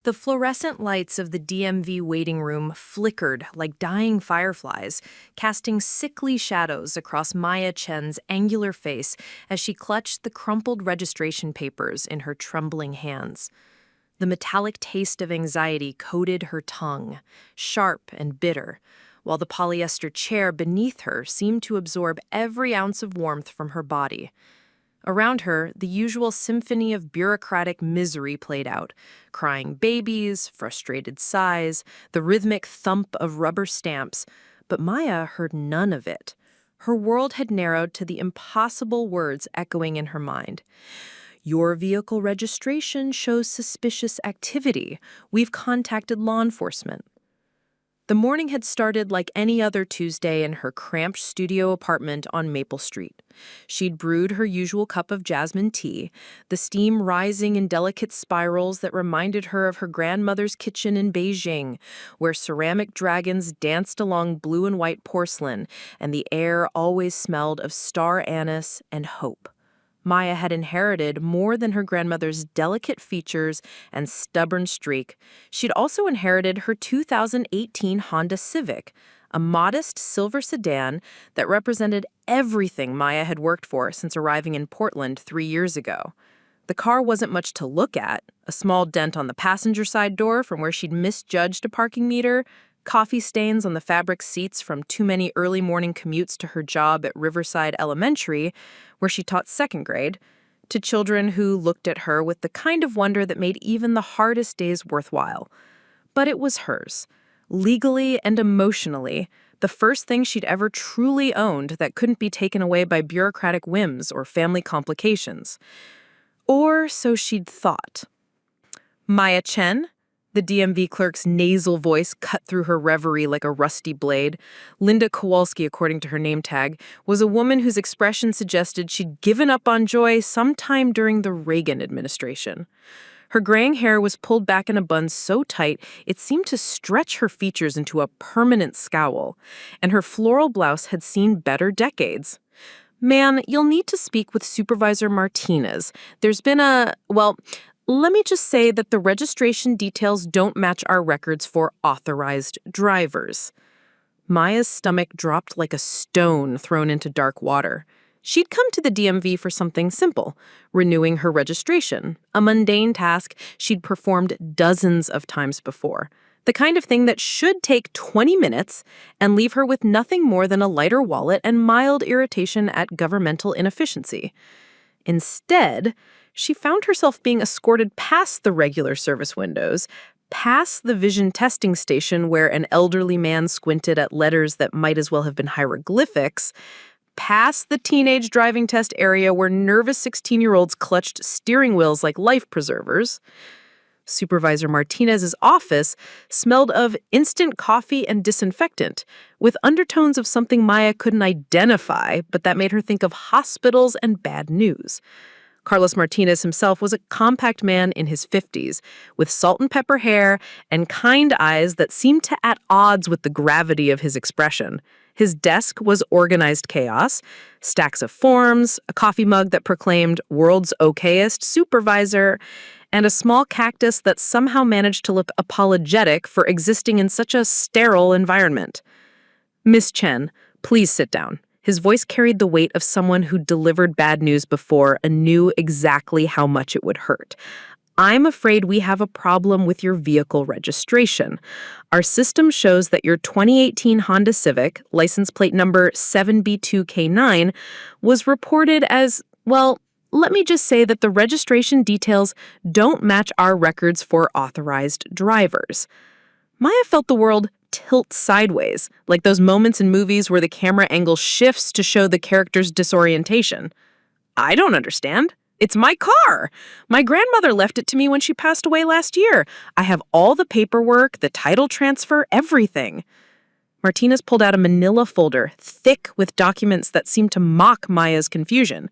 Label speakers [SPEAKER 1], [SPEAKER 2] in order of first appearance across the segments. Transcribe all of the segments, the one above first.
[SPEAKER 1] The fluorescent lights of the DMV waiting room flickered like dying fireflies, casting sickly shadows across Maya Chen's angular face as she clutched the crumpled registration papers in her trembling hands. The metallic taste of anxiety coated her tongue, sharp and bitter, while the polyester chair beneath her seemed to absorb every ounce of warmth from her body. Around her, the usual symphony of bureaucratic misery played out, crying babies, frustrated sighs, the rhythmic thump of rubber stamps, but Maya heard none of it. Her world had narrowed to the impossible words echoing in her mind. Your vehicle registration shows suspicious activity. We've contacted law enforcement. The morning had started like any other Tuesday in her cramped studio apartment on Maple Street. She'd brewed her usual cup of jasmine tea, the steam rising in delicate spirals that reminded her of her grandmother's kitchen in Beijing, where ceramic dragons danced along blue and white porcelain, and the air always smelled of star anise and hope. Maya had inherited more than her grandmother's delicate features and stubborn streak. She'd also inherited her 2018 Honda Civic, a modest silver sedan that represented everything Maya had worked for since arriving in Portland 3 years ago. The car wasn't much to look at, a small dent on the passenger side door from where she'd misjudged a parking meter, coffee stains on the fabric seats from too many early morning commutes to her job at Riverside Elementary, where she taught second grade, to children who looked at her with the kind of wonder that made even the hardest days worthwhile. But it was hers, legally and emotionally, the first thing she'd ever truly owned that couldn't be taken away by bureaucratic whims or family complications. Or so she'd thought. Maya Chen? The DMV clerk's nasal voice cut through her reverie like a rusty blade. Linda Kowalski, according to her name tag, was a woman whose expression suggested she'd given up on joy sometime during the Reagan administration. Her graying hair was pulled back in a bun so tight it seemed to stretch her features into a permanent scowl, and her floral blouse had seen better decades. "Man, you'll need to speak with Supervisor Martinez. There's been let me just say that the registration details don't match our records for authorized drivers." Maya's stomach dropped like a stone thrown into dark water. She'd come to the DMV for something simple, renewing her registration, a mundane task she'd performed dozens of times before, the kind of thing that should take 20 minutes and leave her with nothing more than a lighter wallet and mild irritation at governmental inefficiency. Instead, she found herself being escorted past the regular service windows, past the vision testing station where an elderly man squinted at letters that might as well have been hieroglyphics, past the teenage driving test area where nervous 16-year-olds clutched steering wheels like life preservers. Supervisor Martinez's office smelled of instant coffee and disinfectant, with undertones of something Maya couldn't identify, but that made her think of hospitals and bad news. Carlos Martinez himself was a compact man in his 50s, with salt and pepper hair and kind eyes that seemed to at odds with the gravity of his expression. His desk was organized chaos, stacks of forms, a coffee mug that proclaimed "World's Okayest Supervisor," and a small cactus that somehow managed to look apologetic for existing in such a sterile environment. "Miss Chen, please sit down." His voice carried the weight of someone who delivered bad news before and knew exactly how much it would hurt. "I'm afraid we have a problem with your vehicle registration. Our system shows that your 2018 Honda Civic, license plate number 7B2K9, was reported as, let me just say that the registration details don't match our records for authorized drivers." Maya felt the world tilt sideways, like those moments in movies where the camera angle shifts to show the character's disorientation. "I don't understand. It's my car. My grandmother left it to me when she passed away last year. I have all the paperwork, the title transfer, everything." Martinez pulled out a manila folder, thick with documents that seemed to mock Maya's confusion.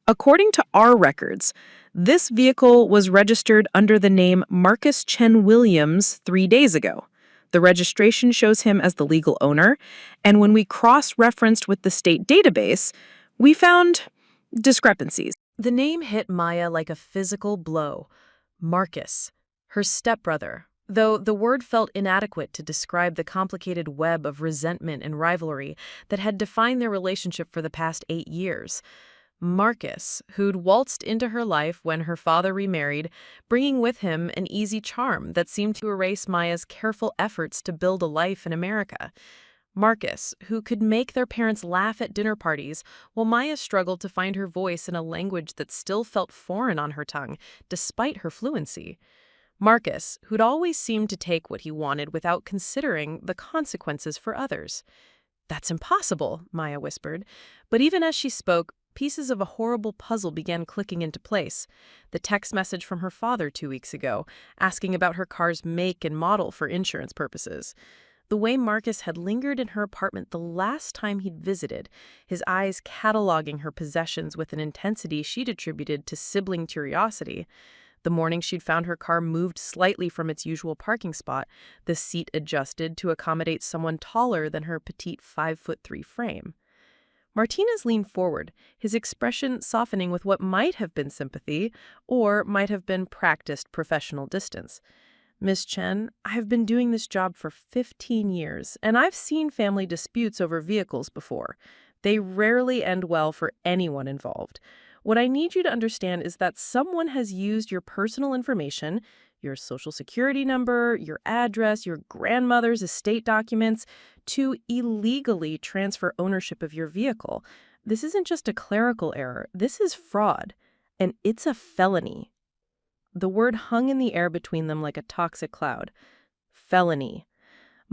[SPEAKER 1] "According to our records, this vehicle was registered under the name Marcus Chen Williams 3 days ago. The registration shows him as the legal owner, and when we cross-referenced with the state database, we found discrepancies." The name hit Maya like a physical blow. Marcus. Her stepbrother, though the word felt inadequate to describe the complicated web of resentment and rivalry that had defined their relationship for the past 8 years. Marcus, who'd waltzed into her life when her father remarried, bringing with him an easy charm that seemed to erase Maya's careful efforts to build a life in America. Marcus, who could make their parents laugh at dinner parties, while Maya struggled to find her voice in a language that still felt foreign on her tongue, despite her fluency. Marcus, who'd always seemed to take what he wanted without considering the consequences for others. "That's impossible," Maya whispered. But even as she spoke, pieces of a horrible puzzle began clicking into place. The text message from her father 2 weeks ago, asking about her car's make and model for insurance purposes. The way Marcus had lingered in her apartment the last time he'd visited, his eyes cataloging her possessions with an intensity she'd attributed to sibling curiosity. The morning she'd found her car moved slightly from its usual parking spot, the seat adjusted to accommodate someone taller than her petite 5'3" frame. Martinez leaned forward, his expression softening with what might have been sympathy or might have been practiced professional distance. "Miss Chen, I've been doing this job for 15 years, and I've seen family disputes over vehicles before. They rarely end well for anyone involved. What I need you to understand is that someone has used your personal information, your social security number, your address, your grandmother's estate documents, to illegally transfer ownership of your vehicle. This isn't just a clerical error. This is fraud, and it's a felony." The word hung in the air between them like a toxic cloud. Felony.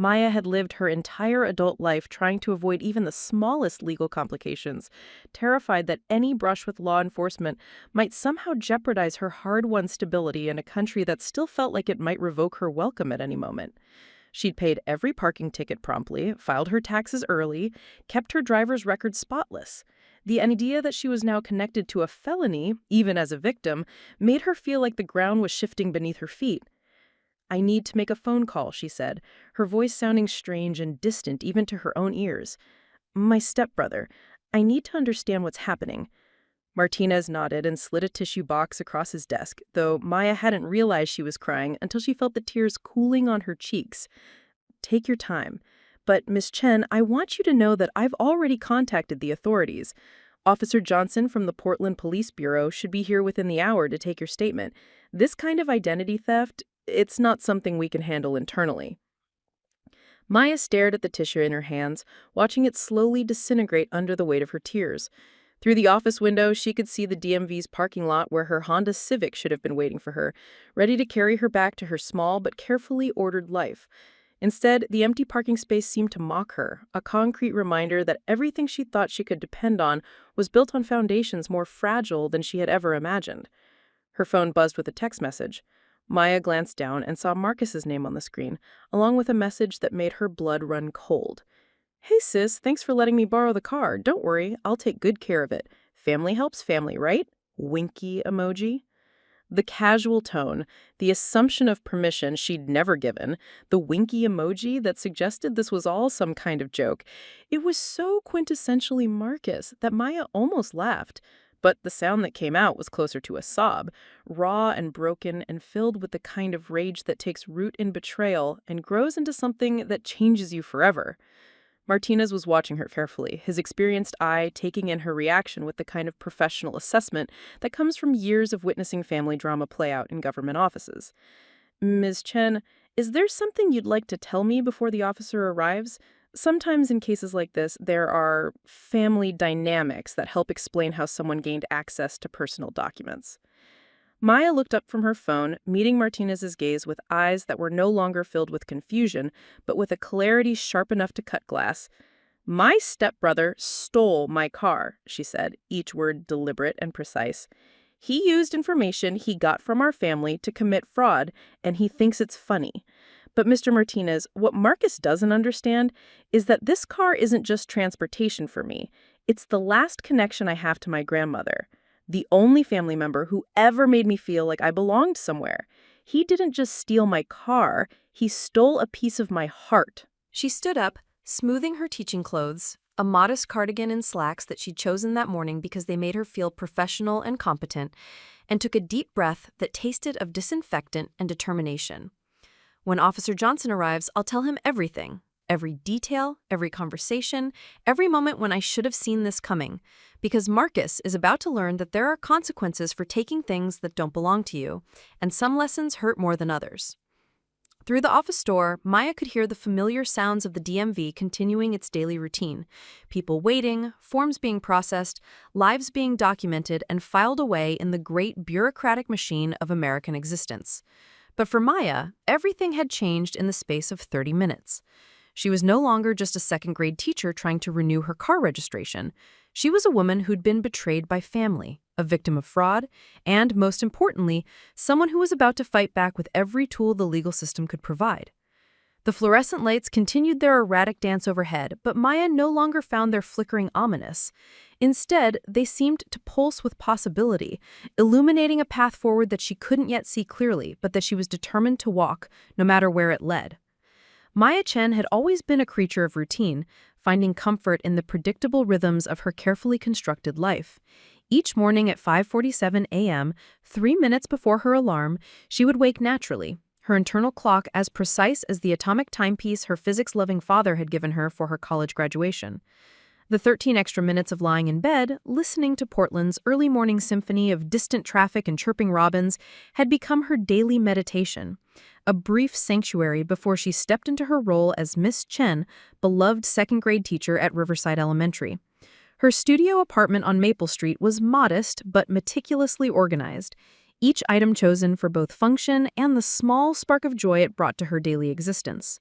[SPEAKER 1] Maya had lived her entire adult life trying to avoid even the smallest legal complications, terrified that any brush with law enforcement might somehow jeopardize her hard-won stability in a country that still felt like it might revoke her welcome at any moment. She'd paid every parking ticket promptly, filed her taxes early, kept her driver's record spotless. The idea that she was now connected to a felony, even as a victim, made her feel like the ground was shifting beneath her feet. "I need to make a phone call," she said, her voice sounding strange and distant even to her own ears. "My stepbrother. I need to understand what's happening." Martinez nodded and slid a tissue box across his desk, though Maya hadn't realized she was crying until she felt the tears cooling on her cheeks. "Take your time. But, Miss Chen, I want you to know that I've already contacted the authorities. Officer Johnson from the Portland Police Bureau should be here within the hour to take your statement. This kind of identity theft, it's not something we can handle internally." Maya stared at the tissue in her hands, watching it slowly disintegrate under the weight of her tears. Through the office window, she could see the DMV's parking lot where her Honda Civic should have been waiting for her, ready to carry her back to her small but carefully ordered life. Instead, the empty parking space seemed to mock her, a concrete reminder that everything she thought she could depend on was built on foundations more fragile than she had ever imagined. Her phone buzzed with a text message. Maya glanced down and saw Marcus's name on the screen, along with a message that made her blood run cold. "Hey sis, thanks for letting me borrow the car. Don't worry, I'll take good care of it. Family helps family, right?" Winky emoji. The casual tone, the assumption of permission she'd never given, the winky emoji that suggested this was all some kind of joke. It was so quintessentially Marcus that Maya almost laughed. But the sound that came out was closer to a sob, raw and broken and filled with the kind of rage that takes root in betrayal and grows into something that changes you forever. Martinez was watching her carefully, his experienced eye taking in her reaction with the kind of professional assessment that comes from years of witnessing family drama play out in government offices. "Ms. Chen, is there something you'd like to tell me before the officer arrives? Sometimes in cases like this, there are family dynamics that help explain how someone gained access to personal documents." Maya looked up from her phone, meeting Martinez's gaze with eyes that were no longer filled with confusion, but with a clarity sharp enough to cut glass. "My stepbrother stole my car," she said, each word deliberate and precise. "He used information he got from our family to commit fraud, and he thinks it's funny. But Mr. Martinez, what Marcus doesn't understand is that this car isn't just transportation for me. It's the last connection I have to my grandmother. The only family member who ever made me feel like I belonged somewhere. He didn't just steal my car, he stole a piece of my heart." She stood up, smoothing her teaching clothes, a modest cardigan and slacks that she'd chosen that morning because they made her feel professional and competent, and took a deep breath that tasted of disinfectant and determination. When Officer Johnson arrives, I'll tell him everything. Every detail, every conversation, every moment when I should have seen this coming, because Marcus is about to learn that there are consequences for taking things that don't belong to you, and some lessons hurt more than others. Through the office door, Maya could hear the familiar sounds of the DMV continuing its daily routine. People waiting, forms being processed, lives being documented and filed away in the great bureaucratic machine of American existence. But for Maya, everything had changed in the space of 30 minutes. She was no longer just a second-grade teacher trying to renew her car registration. She was a woman who'd been betrayed by family, a victim of fraud, and, most importantly, someone who was about to fight back with every tool the legal system could provide. The fluorescent lights continued their erratic dance overhead, but Maya no longer found their flickering ominous. Instead, they seemed to pulse with possibility, illuminating a path forward that she couldn't yet see clearly, but that she was determined to walk, no matter where it led. Maya Chen had always been a creature of routine, finding comfort in the predictable rhythms of her carefully constructed life. Each morning at 5:47 a.m., 3 minutes before her alarm, she would wake naturally, her internal clock as precise as the atomic timepiece her physics-loving father had given her for her college graduation. The 13 extra minutes of lying in bed, listening to Portland's early morning symphony of distant traffic and chirping robins, had become her daily meditation, a brief sanctuary before she stepped into her role as Miss Chen, beloved second-grade teacher at Riverside Elementary. Her studio apartment on Maple Street was modest but meticulously organized, each item chosen for both function and the small spark of joy it brought to her daily existence.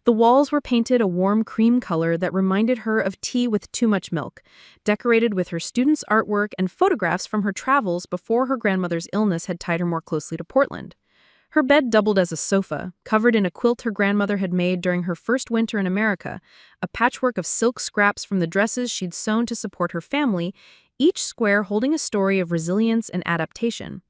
[SPEAKER 1] The walls were painted a warm cream color that reminded her of tea with too much milk, decorated with her students' artwork and photographs from her travels before her grandmother's illness had tied her more closely to Portland. Her bed doubled as a sofa, covered in a quilt her grandmother had made during her first winter in America, a patchwork of silk scraps from the dresses she'd sewn to support her family, each square holding a story of resilience and adaptation.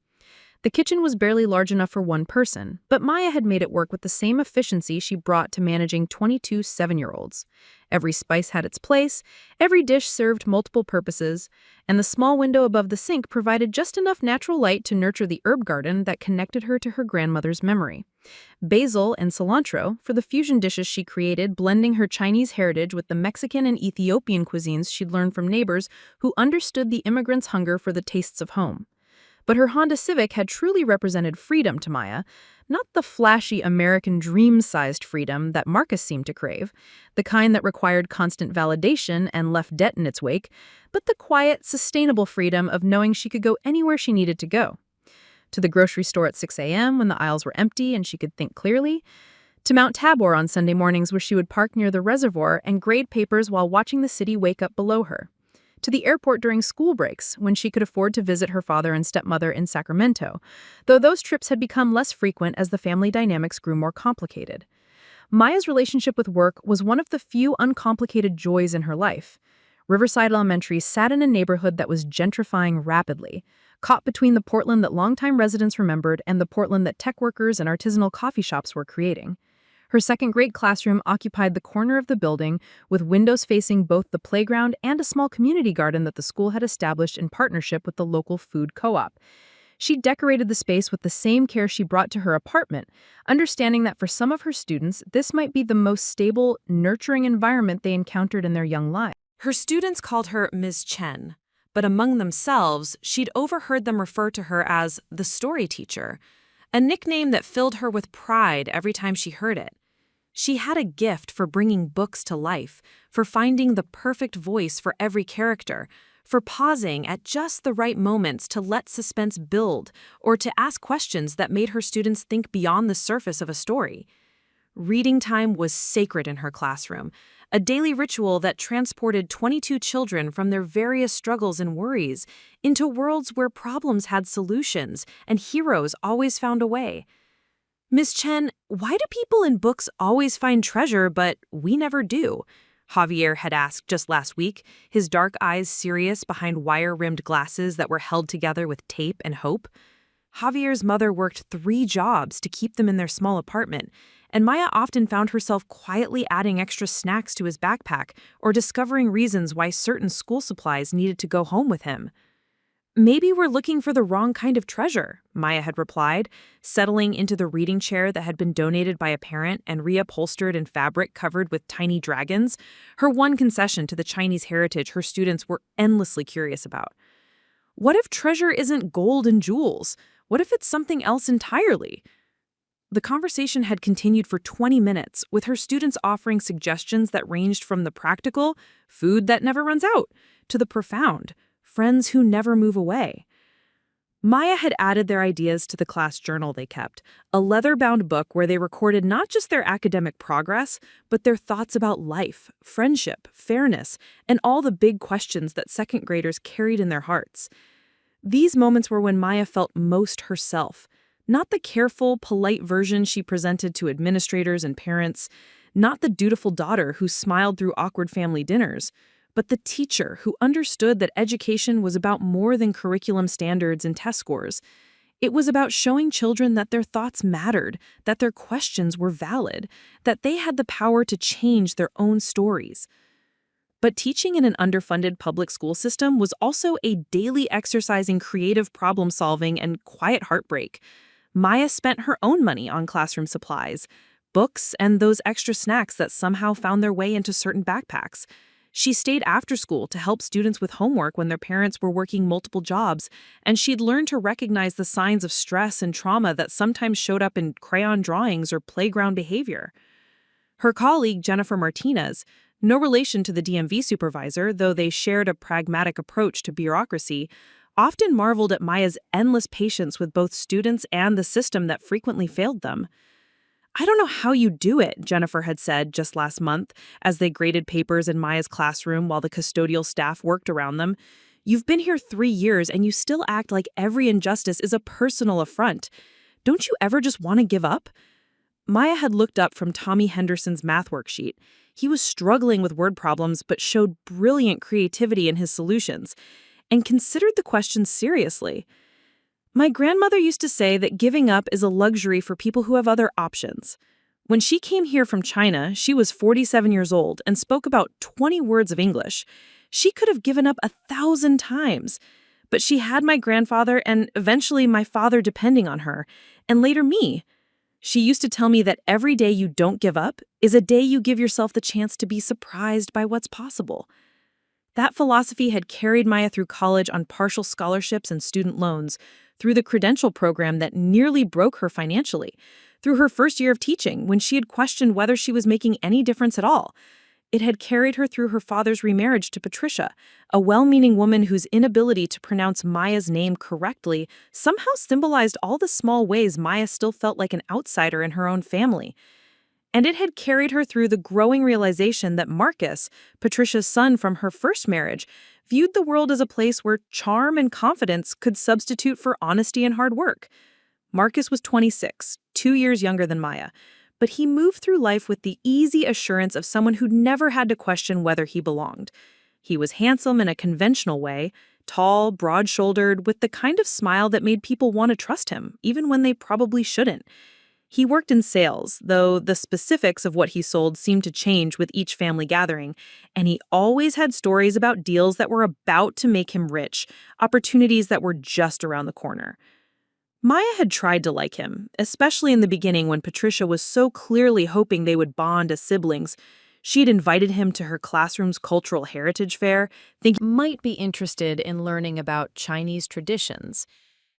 [SPEAKER 1] The kitchen was barely large enough for one person, but Maya had made it work with the same efficiency she brought to managing 22 7-year-olds. Every spice had its place, every dish served multiple purposes, and the small window above the sink provided just enough natural light to nurture the herb garden that connected her to her grandmother's memory. Basil and cilantro for the fusion dishes she created, blending her Chinese heritage with the Mexican and Ethiopian cuisines she'd learned from neighbors who understood the immigrants' hunger for the tastes of home. But her Honda Civic had truly represented freedom to Maya, not the flashy American dream-sized freedom that Marcus seemed to crave, the kind that required constant validation and left debt in its wake, but the quiet, sustainable freedom of knowing she could go anywhere she needed to go. To the grocery store at 6 a.m. when the aisles were empty and she could think clearly, to Mount Tabor on Sunday mornings where she would park near the reservoir and grade papers while watching the city wake up below her. To the airport during school breaks, when she could afford to visit her father and stepmother in Sacramento, though those trips had become less frequent as the family dynamics grew more complicated. Maya's relationship with work was one of the few uncomplicated joys in her life. Riverside Elementary sat in a neighborhood that was gentrifying rapidly, caught between the Portland that longtime residents remembered and the Portland that tech workers and artisanal coffee shops were creating. Her second-grade classroom occupied the corner of the building, with windows facing both the playground and a small community garden that the school had established in partnership with the local food co-op. She decorated the space with the same care she brought to her apartment, understanding that for some of her students, this might be the most stable, nurturing environment they encountered in their young lives. Her students called her Ms. Chen, but among themselves, she'd overheard them refer to her as the story teacher, a nickname that filled her with pride every time she heard it. She had a gift for bringing books to life, for finding the perfect voice for every character, for pausing at just the right moments to let suspense build or to ask questions that made her students think beyond the surface of a story. Reading time was sacred in her classroom, a daily ritual that transported 22 children from their various struggles and worries into worlds where problems had solutions and heroes always found a way. Ms. Chen, why do people in books always find treasure, but we never do? Javier had asked just last week, his dark eyes serious behind wire-rimmed glasses that were held together with tape and hope.
[SPEAKER 2] Javier's mother worked 3 jobs to keep them in their small apartment, and Maya often found herself quietly adding extra snacks to his backpack or discovering reasons why certain school supplies needed to go home with him. "Maybe we're looking for the wrong kind of treasure," Maya had replied, settling into the reading chair that had been donated by a parent and reupholstered in fabric covered with tiny dragons, her one concession to the Chinese heritage her students were endlessly curious about. What if treasure isn't gold and jewels? What if it's something else entirely? The conversation had continued for 20 minutes, with her students offering suggestions that ranged from the practical, food that never runs out, to the profound, friends who never move away. Maya had added their ideas to the class journal they kept, a leather-bound book where they recorded not just their academic progress, but their thoughts about life, friendship, fairness, and all the big questions that second graders carried in their hearts. These moments were when Maya felt most herself, not the careful, polite version she presented to administrators and parents, not the dutiful daughter who smiled through awkward family dinners, but the teacher who understood that education was about more than curriculum standards and test scores. It was about showing children that their thoughts mattered, that their questions were valid, that they had the power to change their own stories. But teaching in an underfunded public school system was also a daily exercise in creative problem-solving and quiet heartbreak. Maya spent her own money on classroom supplies, books, and those extra snacks that somehow found their way into certain backpacks. She stayed after school to help students with homework when their parents were working multiple jobs, and she'd learned to recognize the signs of stress and trauma that sometimes showed up in crayon drawings or playground behavior. Her colleague, Jennifer Martinez, no relation to the DMV supervisor, though they shared a pragmatic approach to bureaucracy, often marveled at Maya's endless patience with both students and the system that frequently failed them. "I don't know how you do it," Jennifer had said just last month as they graded papers in Maya's classroom while the custodial staff worked around them. "You've been here 3 years and you still act like every injustice is a personal affront. Don't you ever just want to give up?" Maya had looked up from Tommy Henderson's math worksheet. He was struggling with word problems but showed brilliant creativity in his solutions, and considered the question seriously. "My grandmother used to say that giving up is a luxury for people who have other options. When she came here from China, she was 47 years old and spoke about 20 words of English. She could have given up 1,000 times. But she had my grandfather and eventually my father depending on her, and later me. She used to tell me that every day you don't give up is a day you give yourself the chance to be surprised by what's possible." That philosophy had carried Maya through college on partial scholarships and student loans, through the credential program that nearly broke her financially, through her first year of teaching when she had questioned whether she was making any difference at all. It had carried her through her father's remarriage to Patricia, a well-meaning woman whose inability to pronounce Maya's name correctly somehow symbolized all the small ways Maya still felt like an outsider in her own family. And it had carried her through the growing realization that Marcus, Patricia's son from her first marriage, viewed the world as a place where charm and confidence could substitute for honesty and hard work. Marcus was 26, 2 years younger than Maya, but he moved through life with the easy assurance of someone who'd never had to question whether he belonged. He was handsome in a conventional way, tall, broad-shouldered, with the kind of smile that made people want to trust him, even when they probably shouldn't. He worked in sales, though the specifics of what he sold seemed to change with each family gathering, and he always had stories about deals that were about to make him rich, opportunities that were just around the corner. Maya had tried to like him, especially in the beginning when Patricia was so clearly hoping they would bond as siblings. She'd invited him to her classroom's cultural heritage fair, thinking
[SPEAKER 1] He might be interested in learning about Chinese traditions.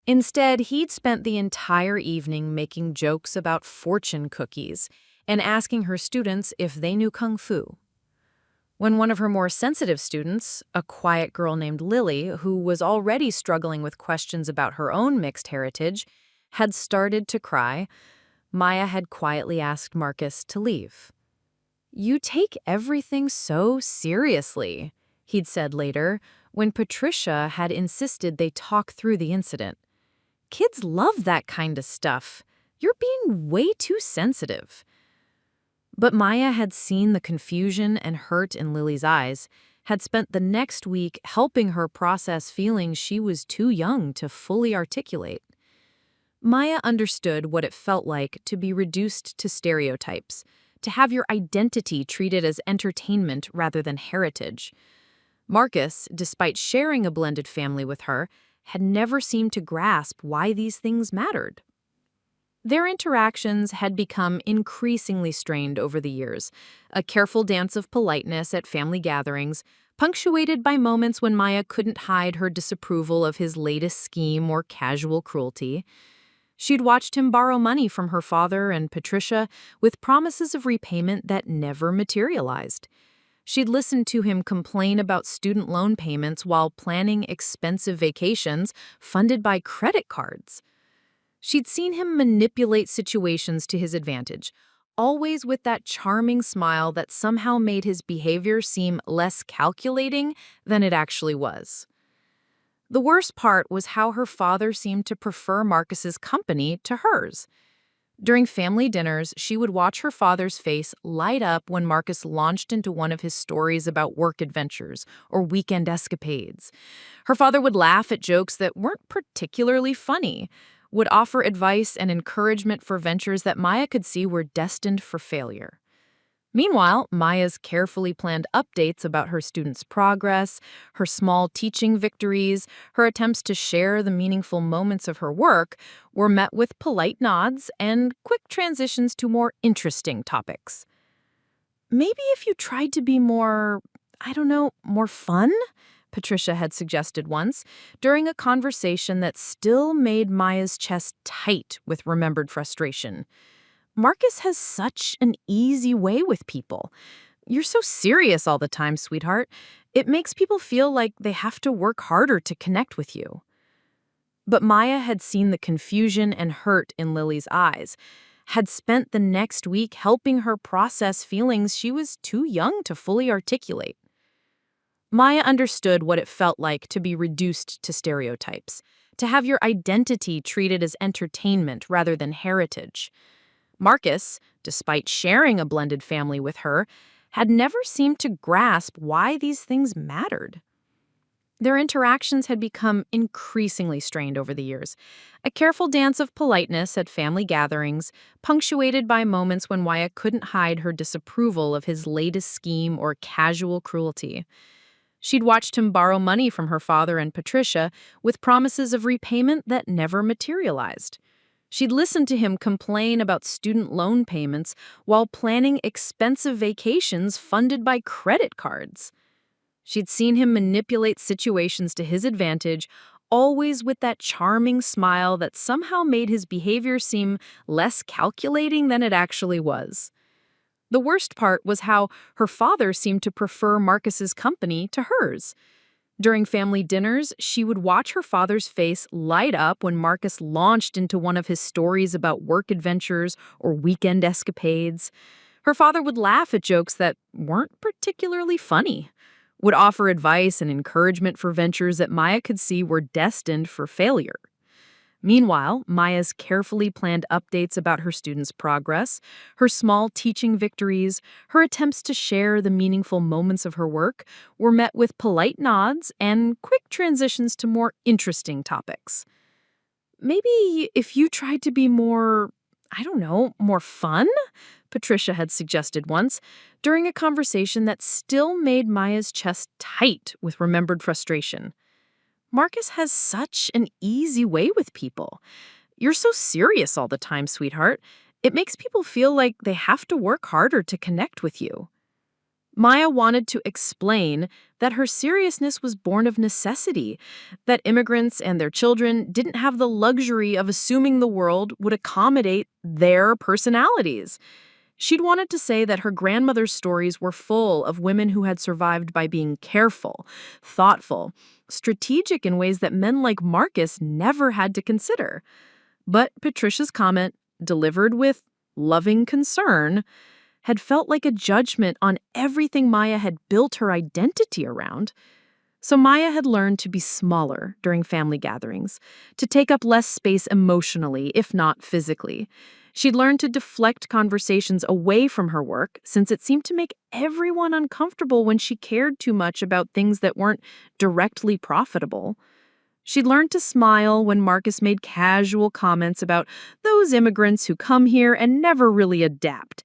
[SPEAKER 1] Instead, he'd spent the entire evening making jokes about fortune cookies and asking her students if they knew kung fu. When one of her more sensitive students, a quiet girl named Lily, who was already struggling with questions about her own mixed heritage, had started to cry, Maya had quietly asked Marcus to leave. "You take everything so seriously," he'd said later, when Patricia had insisted they talk through the incident. "Kids love that kind of stuff. You're being way too sensitive." But Maya had seen the confusion and hurt in Lily's eyes, had spent the next week helping her process feelings she was too young to fully articulate.
[SPEAKER 2] Maya understood what it felt like to be reduced to stereotypes, to have your identity treated as entertainment rather than heritage. Marcus, despite sharing a blended family with her, had never seemed to grasp why these things mattered. Their interactions had become increasingly strained over the years, a careful dance of politeness at family gatherings, punctuated by moments when Maya couldn't hide her disapproval of his latest scheme or casual cruelty. She'd watched him borrow money from her father and Patricia with promises of repayment that never materialized. She'd listened to him complain about student loan payments while planning expensive vacations funded by credit cards. She'd seen him manipulate situations to his advantage, always with that charming smile that somehow made his behavior seem less calculating than it actually was. The worst part was how her father seemed to prefer Marcus's company to hers. During family dinners, she would watch her father's face light up when Marcus launched into one of his stories about work adventures or weekend escapades. Her father would laugh at jokes that weren't particularly funny, would offer advice and encouragement for ventures that Maya could see were destined for failure. Meanwhile, Maya's carefully planned updates about her students' progress, her small teaching victories, her attempts to share the meaningful moments of her work were met with polite nods and quick transitions to more interesting topics. Maybe if you tried to be more, more fun? Patricia had suggested once, during a conversation that still made Maya's chest tight with remembered frustration. Marcus has such an easy way with people. You're so serious all the time, sweetheart. It makes people feel like they have to work harder to connect with you. But Maya had seen the confusion and hurt in Lily's eyes, had spent the next week helping her process feelings she was too young to fully articulate. Maya understood what it felt like to be reduced to stereotypes, to have your identity treated as entertainment rather than heritage. Marcus, despite sharing a blended family with her, had never seemed to grasp why these things mattered. Their interactions had become increasingly strained over the years, a careful dance of politeness at family gatherings, punctuated by moments when Maya couldn't hide her disapproval of his latest scheme or casual cruelty. She'd watched him borrow money from her father and Patricia with promises of repayment that never materialized. She'd listened to him complain about student loan payments while planning expensive vacations funded by credit cards. She'd seen him manipulate situations to his advantage, always with that charming smile that somehow made his behavior seem less calculating than it actually was. The worst part was how her father seemed to prefer Marcus's company to hers. During family dinners, she would watch her father's face light up when Marcus launched into one of his stories about work adventures or weekend escapades. Her father would laugh at jokes that weren't particularly funny, would offer advice and encouragement for ventures that Maya could see were destined for failure. Meanwhile, Maya's carefully planned updates about her students' progress, her small teaching victories, her attempts to share the meaningful moments of her work were met with polite nods and quick transitions to more interesting topics. Maybe if you tried to be more, more fun? Patricia had suggested once, during a conversation that still made Maya's chest tight with remembered frustration. Marcus has such an easy way with people. You're so serious all the time, sweetheart. It makes people feel like they have to work harder to connect with you. Maya wanted to explain that her seriousness was born of necessity, that immigrants and their children didn't have the luxury of assuming the world would accommodate their personalities. She'd wanted to say that her grandmother's stories were full of women who had survived by being careful, thoughtful, strategic in ways that men like Marcus never had to consider. But Patricia's comment, delivered with loving concern, had felt like a judgment on everything Maya had built her identity around. So Maya had learned to be smaller during family gatherings, to take up less space emotionally, if not physically. She'd learned to deflect conversations away from her work, since it seemed to make everyone uncomfortable when she cared too much about things that weren't directly profitable. She'd learned to smile when Marcus made casual comments about those immigrants who come here and never really adapt.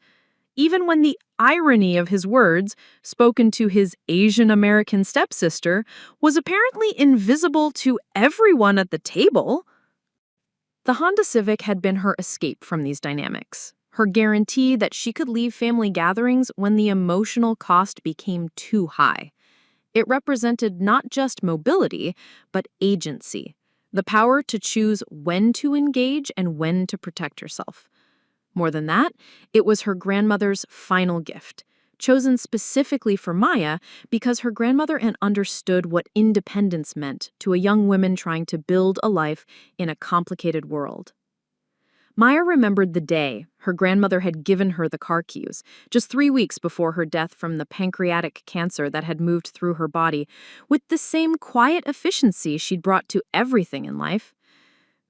[SPEAKER 2] Even when the irony of his words, spoken to his Asian American stepsister, was apparently invisible to everyone at the table. The Honda Civic had been her escape from these dynamics, her guarantee that she could leave family gatherings when the emotional cost became too high. It represented not just mobility, but agency, the power to choose when to engage and when to protect herself. More than that, it was her grandmother's final gift, chosen specifically for Maya because her grandmother had understood what independence meant to a young woman trying to build a life in a complicated world. Maya remembered the day her grandmother had given her the car keys, just 3 weeks before her death from the pancreatic cancer that had moved through her body, with the same quiet efficiency she'd brought to everything in life.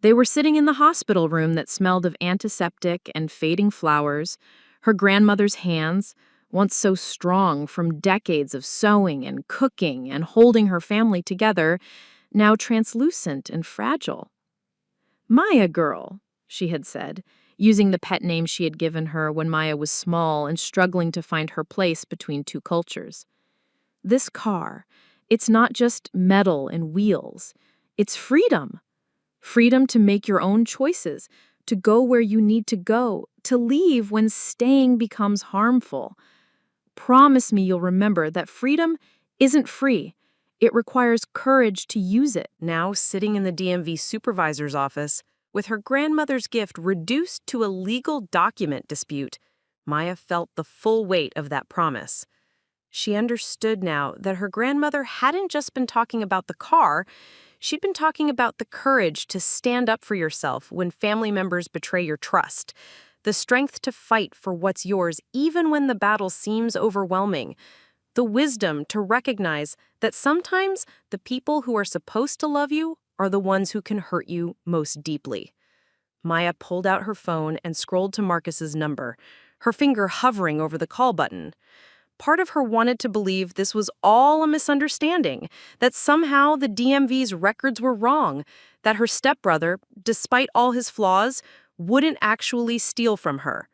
[SPEAKER 2] They were sitting in the hospital room that smelled of antiseptic and fading flowers, her grandmother's hands, once so strong from decades of sewing and cooking and holding her family together, now translucent and fragile. "Maya girl," she had said, using the pet name she had given her when Maya was small and struggling to find her place between two cultures. "This car, it's not just metal and wheels. It's freedom. Freedom to make your own choices, to go where you need to go, to leave when staying becomes harmful. Promise me you'll remember that freedom isn't free. It requires courage to use it."
[SPEAKER 1] Now sitting in the DMV supervisor's office, with her grandmother's gift reduced to a legal document dispute, Maya felt the full weight of that promise. She understood now that her grandmother hadn't just been talking about the car, she'd been talking about the courage to stand up for yourself when family members betray your trust, the strength to fight for what's yours even when the battle seems overwhelming, the wisdom to recognize that sometimes the people who are supposed to love you are the ones who can hurt you most deeply. Maya pulled out her phone and scrolled to Marcus's number, her finger hovering over the call button. Part of her wanted to believe this was all a misunderstanding, that somehow the DMV's records were wrong, that her stepbrother, despite all his flaws, wouldn't actually steal from her.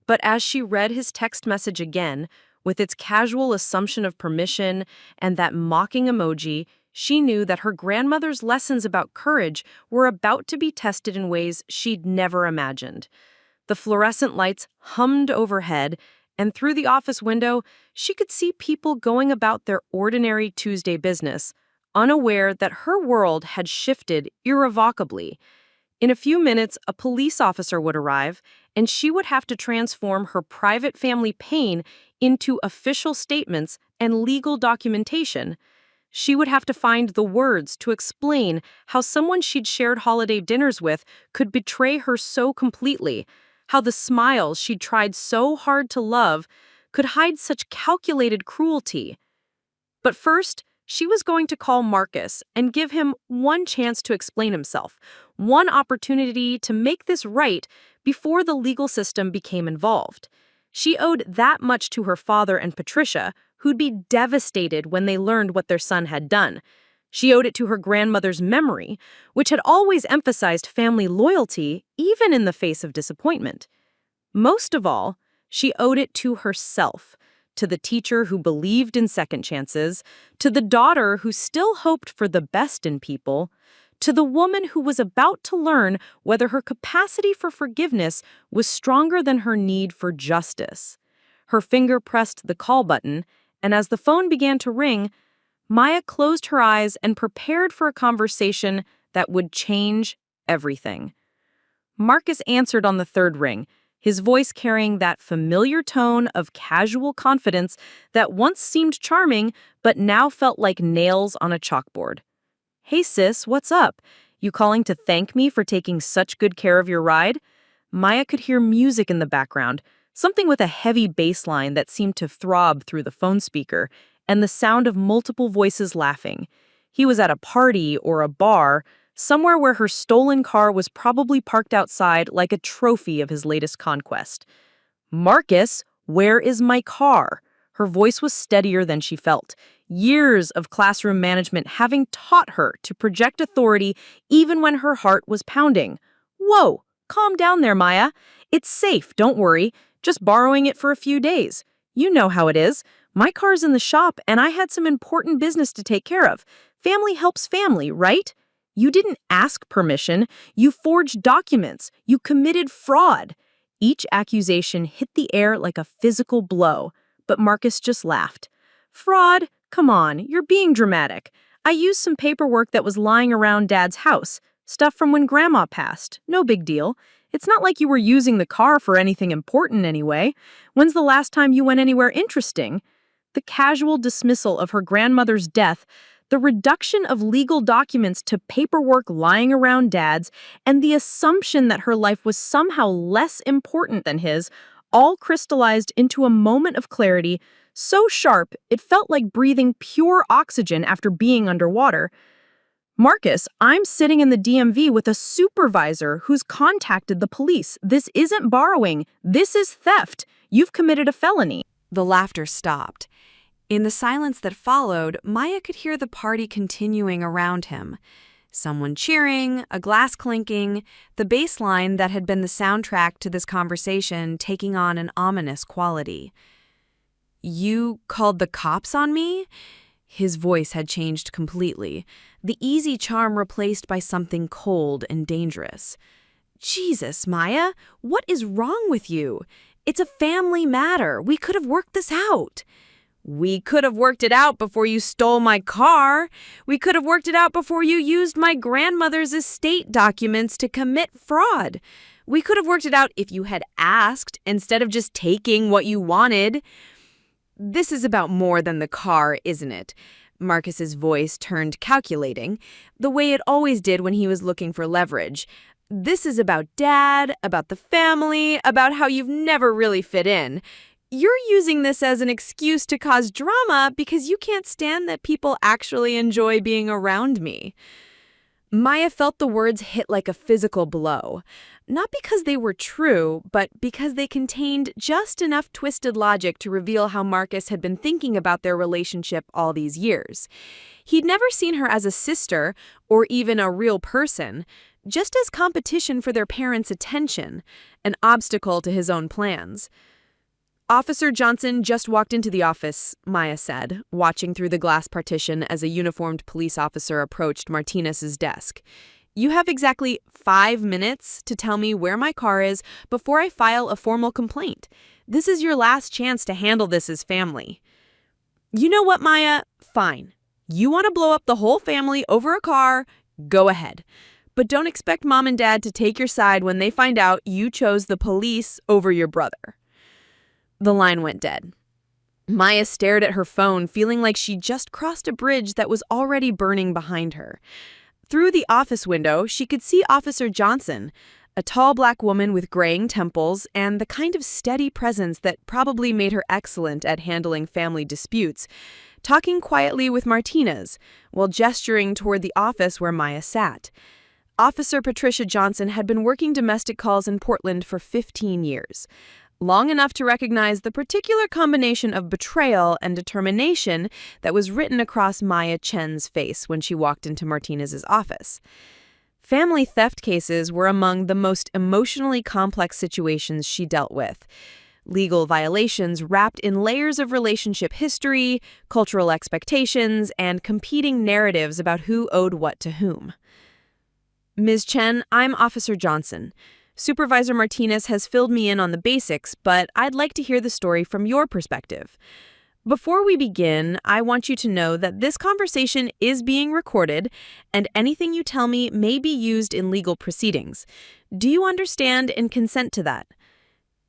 [SPEAKER 1] But as she read his text message again, with its casual assumption of permission and that mocking emoji, she knew that her grandmother's lessons about courage were about to be tested in ways she'd never imagined. The fluorescent lights hummed overhead, and through the office window, she could see people going about their ordinary Tuesday business, unaware that her world had shifted irrevocably. In a few minutes, a police officer would arrive, and she would have to transform her private family pain into official statements and legal documentation. She would have to find the words to explain how someone she'd shared holiday dinners with could betray her so completely, how the smiles she'd tried so hard to love could hide such calculated cruelty. But first, she was going to call Marcus and give him one chance to explain himself, one opportunity to make this right before the legal system became involved. She owed that much to her father and Patricia, who'd be devastated when they learned what their son had done. She owed it to her grandmother's memory, which had always emphasized family loyalty, even in the face of disappointment. Most of all, she owed it to herself, to the teacher who believed in second chances, to the daughter who still hoped for the best in people, to the woman who was about to learn whether her capacity for forgiveness was stronger than her need for justice. Her finger pressed the call button, and as the phone began to ring, Maya closed her eyes and prepared for a conversation that would change everything. Marcus answered on the third ring, his voice carrying that familiar tone of casual confidence that once seemed charming but now felt like nails on a chalkboard. "Hey sis, what's up? You calling to thank me for taking such good care of your ride?" Maya could hear music in the background, something with a heavy bass line that seemed to throb through the phone speaker, and the sound of multiple voices laughing. He was at a party or a bar, somewhere where her stolen car was probably parked outside like a trophy of his latest conquest. "Marcus, where is my car?" Her voice was steadier than she felt,
[SPEAKER 2] years of classroom management having taught her to project authority even when her heart was pounding. Whoa, calm down there, Maya. It's safe, don't worry. Just borrowing it for a few days. You know how it is. My car's in the shop and I had some important business to take care of. Family helps family, right? You didn't ask permission. You forged documents. You committed fraud. Each accusation hit the air like a physical blow, but Marcus just laughed. Fraud? Come on, you're being dramatic. I used some paperwork that was lying around Dad's house. Stuff from when Grandma passed. No big deal. It's not like you were using the car for anything important anyway. When's the last time you went anywhere interesting? The casual dismissal of her grandmother's death, the reduction of legal documents to paperwork lying around Dad's, and the assumption that her life was somehow less important than his, all crystallized into a moment of clarity so sharp it felt like breathing pure oxygen after being underwater. Marcus, I'm sitting in the DMV with a supervisor who's contacted the police. This isn't borrowing. This is theft. You've committed a felony.
[SPEAKER 1] The laughter stopped. In the silence that followed, Maya could hear the party continuing around him. Someone cheering, a glass clinking, the bass line that had been the soundtrack to this conversation taking on an ominous quality. You called the cops on me? His voice had changed completely, the easy charm replaced by something cold and dangerous. Jesus, Maya, what is wrong with you? It's a family matter. We could have worked this out. We could have worked it out before you stole my car. We could have worked it out before you used my grandmother's estate documents to commit fraud. We could have worked it out if you had asked instead of just taking what you wanted. This is about more than the car, isn't it? Marcus's voice turned calculating, the way it always did when he was looking for leverage. This is about Dad, about the family, about how you've never really fit in. You're using this as an excuse to cause drama because you can't stand that people actually enjoy being around me. Maya felt the words hit like a physical blow, not because they were true, but because they contained just enough twisted logic to reveal how Marcus had been thinking about their relationship all these years. He'd never seen her as a sister or even a real person, just as competition for their parents' attention, an obstacle to his own plans. Officer Johnson just walked into the office, Maya said, watching through the glass partition as a uniformed police officer approached Martinez's desk. You have exactly 5 minutes to tell me where my car is before I file a formal complaint. This is your last chance to handle this as family. You know what, Maya? Fine. You want to blow up the whole family over a car? Go ahead. But don't expect Mom and Dad to take your side when they find out you chose the police over your brother. The line went dead. Maya stared at her phone, feeling like she just crossed a bridge that was already burning behind her. Through the office window, she could see Officer Johnson, a tall black woman with graying temples and the kind of steady presence that probably made her excellent at handling family disputes, talking quietly with Martinez while gesturing toward the office where Maya sat. Officer Patricia Johnson had been working domestic calls in Portland for 15 years. Long enough to recognize the particular combination of betrayal and determination that was written across Maya Chen's face when she walked into Martinez's office. Family theft cases were among the most emotionally complex situations she dealt with. Legal violations wrapped in layers of relationship history, cultural expectations, and competing narratives about who owed what to whom. Ms. Chen, I'm Officer Johnson. Supervisor Martinez has filled me in on the basics, but I'd like to hear the story from your perspective. Before we begin, I want you to know that this conversation is being recorded, and anything you tell me may be used in legal proceedings. Do you understand and consent to that?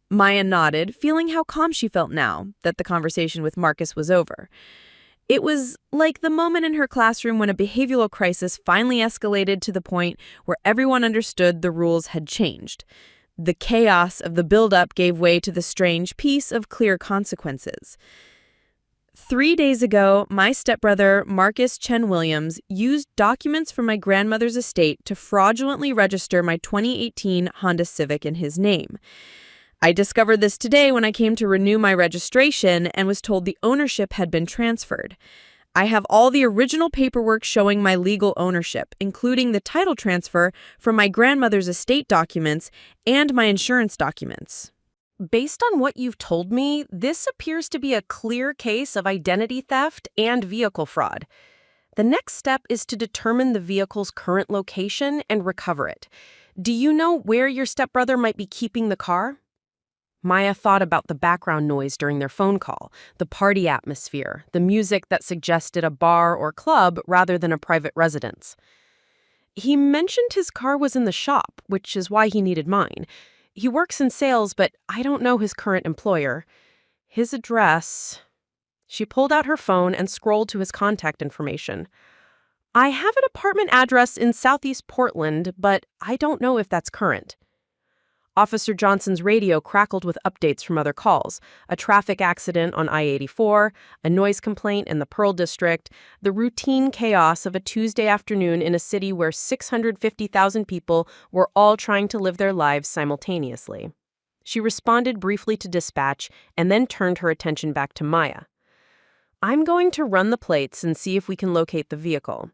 [SPEAKER 1] Maya nodded, feeling how calm she felt now that the conversation with Marcus was over. It was like the moment in her classroom when a behavioral crisis finally escalated to the point where everyone understood the rules had changed. The chaos of the buildup gave way to the strange peace of clear consequences. 3 days ago, my stepbrother, Marcus Chen Williams, used documents from my grandmother's estate to fraudulently register my 2018 Honda Civic in his name. I discovered this today when I came to renew my registration and was told the ownership had been transferred.
[SPEAKER 2] I have all the original paperwork showing my legal ownership, including the title transfer from my grandmother's estate documents and my insurance documents.
[SPEAKER 1] Based on what you've told me, this appears to be a clear case of identity theft and vehicle fraud. The next step is to determine the vehicle's current location and recover it. Do you know where your stepbrother might be keeping the car? Maya thought about the background noise during their phone call, the party atmosphere, the music that suggested a bar or club rather than a private residence. He mentioned his car was in the shop, which is why he needed mine. He works in sales, but I don't know his current employer. His address... She pulled out her phone and scrolled to his contact information. I have an apartment address in Southeast Portland, but I don't know if that's current. Officer Johnson's radio crackled with updates from other calls. A traffic accident on I-84, a noise complaint in the Pearl District, the routine chaos of a Tuesday afternoon in a city where 650,000 people were all trying to live their lives simultaneously. She responded briefly to dispatch and then turned her attention back to Maya. I'm going to run the plates and see if we can locate the vehicle.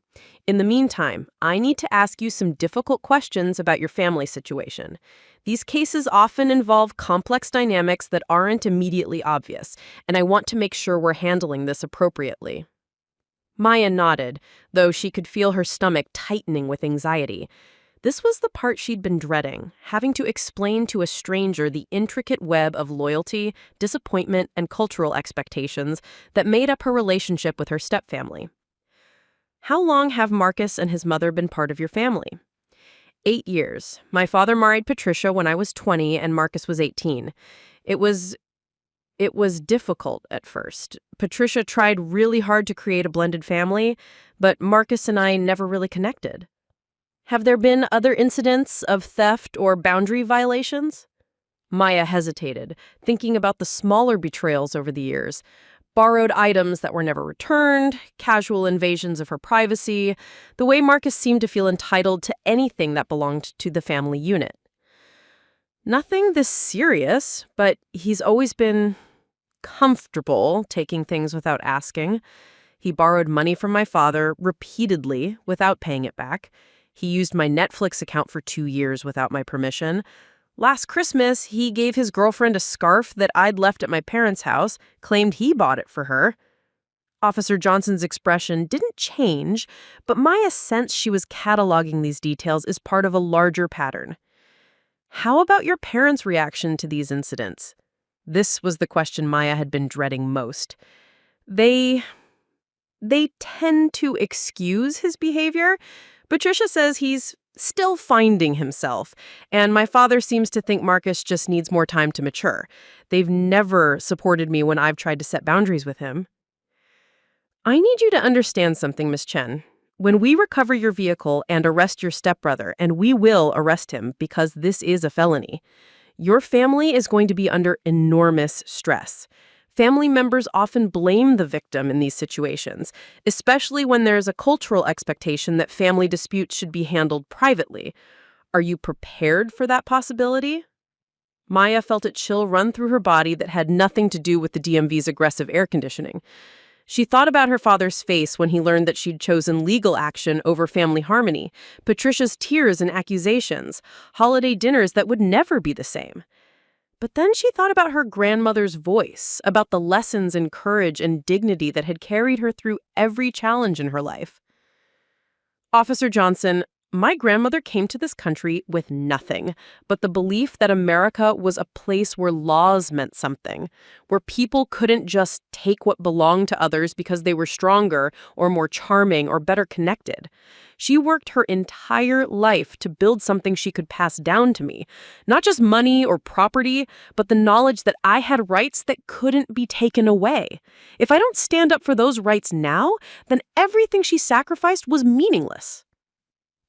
[SPEAKER 1] In the meantime, I need to ask you some difficult questions about your family situation. These cases often involve complex dynamics that aren't immediately obvious, and I want to make sure we're handling this appropriately. Maya nodded, though she could feel her stomach tightening with anxiety. This was the part she'd been dreading, having to explain to a stranger the intricate web of loyalty, disappointment, and cultural expectations that made up her relationship with her stepfamily. How long have Marcus and his mother been part of your family? 8 years. My father married Patricia when I was 20 and Marcus was 18. It was difficult at first. Patricia tried really hard to create a blended family, but Marcus and I never really connected. Have there been other incidents of theft or boundary violations? Maya hesitated, thinking about the smaller betrayals over the years. Borrowed items that were never returned, casual invasions of her privacy, the way Marcus seemed to feel entitled to anything that belonged to the family unit. Nothing this serious, but he's always been comfortable taking things without asking. He borrowed money from my father repeatedly without paying it back. He used my Netflix account for 2 years without my permission. Last Christmas, he gave his girlfriend a scarf that I'd left at my parents' house, claimed he bought it for her. Officer Johnson's expression didn't change, but Maya sensed she was cataloging these details as part of a larger pattern. How about your parents' reaction to these incidents? This was the question Maya had been dreading most. They tend to excuse his behavior. Patricia says he's still finding himself, and my father seems to think Marcus just needs more time to mature. They've never supported me when I've tried to set boundaries with him. I need you to understand something, Miss Chen. When we recover your vehicle and arrest your stepbrother, and we will arrest him because this is a felony, your family is going to be under enormous stress. Family members often blame the victim in these situations, especially when there's a cultural expectation that family disputes should be handled privately. Are you prepared for that possibility? Maya felt a chill run through her body that had nothing to do with the DMV's aggressive air conditioning. She thought about her father's face when he learned that she'd chosen legal action over family harmony, Patricia's tears and accusations, holiday dinners that would never be the same. But then she thought about her grandmother's voice, about the lessons in courage and dignity that had carried her through every challenge in her life. Officer Johnson, my grandmother came to this country with nothing but the belief that America was a place where laws meant something, where people couldn't just take what belonged to others because they were stronger or more charming or better connected. She worked her entire life to build something she could pass down to me, not just money or property, but the knowledge that I had rights that couldn't be taken away. If I don't stand up for those rights now, then everything she sacrificed was meaningless.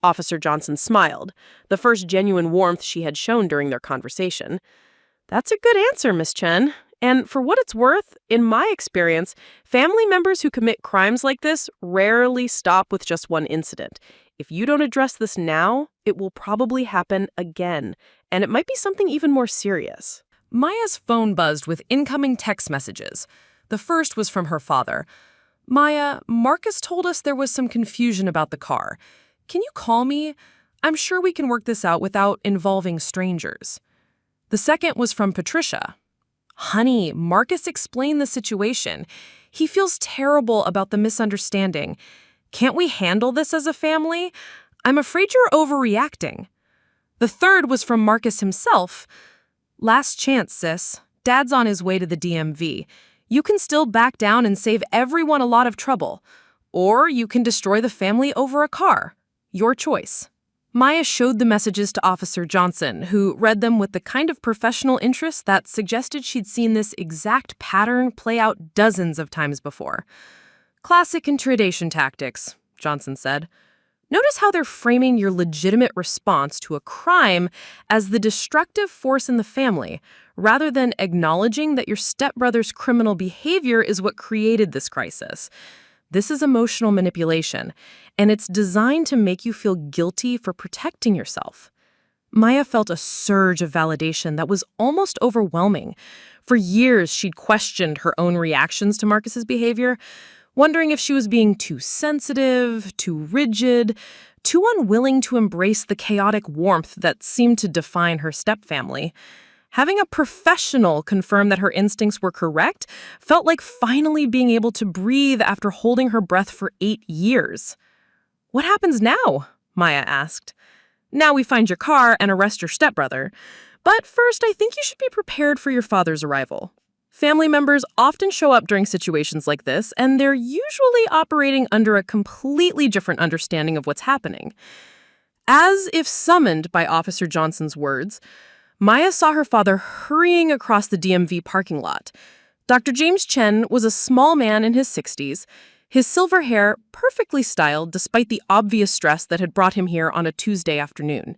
[SPEAKER 1] Officer Johnson smiled, the first genuine warmth she had shown during their conversation. That's a good answer, Miss Chen. And for what it's worth, in my experience, family members who commit crimes like this rarely stop with just one incident. If you don't address this now, it will probably happen again, and it might be something even more serious.
[SPEAKER 3] Maya's phone buzzed with incoming text messages. The first was from her father. Maya, Marcus told us there was some confusion about the car. Can you call me? I'm sure we can work this out without involving strangers. The second was from Patricia. Honey, Marcus explained the situation. He feels terrible about the misunderstanding. Can't we handle this as a family? I'm afraid you're overreacting. The third was from Marcus himself. Last chance, sis. Dad's on his way to the DMV. You can still back down and save everyone a lot of trouble. Or you can destroy the family over a car. Your choice. Maya showed the messages to Officer Johnson, who read them with the kind of professional interest that suggested she'd seen this exact pattern play out dozens of times before. Classic intimidation tactics, Johnson said. Notice how they're framing your legitimate response to a crime as the destructive force in the family, rather than acknowledging that your stepbrother's criminal behavior is what created this crisis. This is emotional manipulation, and it's designed to make you feel guilty for protecting yourself. Maya felt a surge of validation that was almost overwhelming. For years, she'd questioned her own reactions to Marcus's behavior, wondering if she was being too sensitive, too rigid, too unwilling to embrace the chaotic warmth that seemed to define her stepfamily. Having a professional confirm that her instincts were correct felt like finally being able to breathe after holding her breath for 8 years. What happens now? Maya asked. Now we find your car and arrest your stepbrother. But first, I think you should be prepared for your father's arrival. Family members often show up during situations like this, and they're usually operating under a completely different understanding of what's happening. As if summoned by Officer Johnson's words, Maya saw her father hurrying across the DMV parking lot. Dr. James Chen was a small man in his 60s, his silver hair perfectly styled despite the obvious stress that had brought him here on a Tuesday afternoon.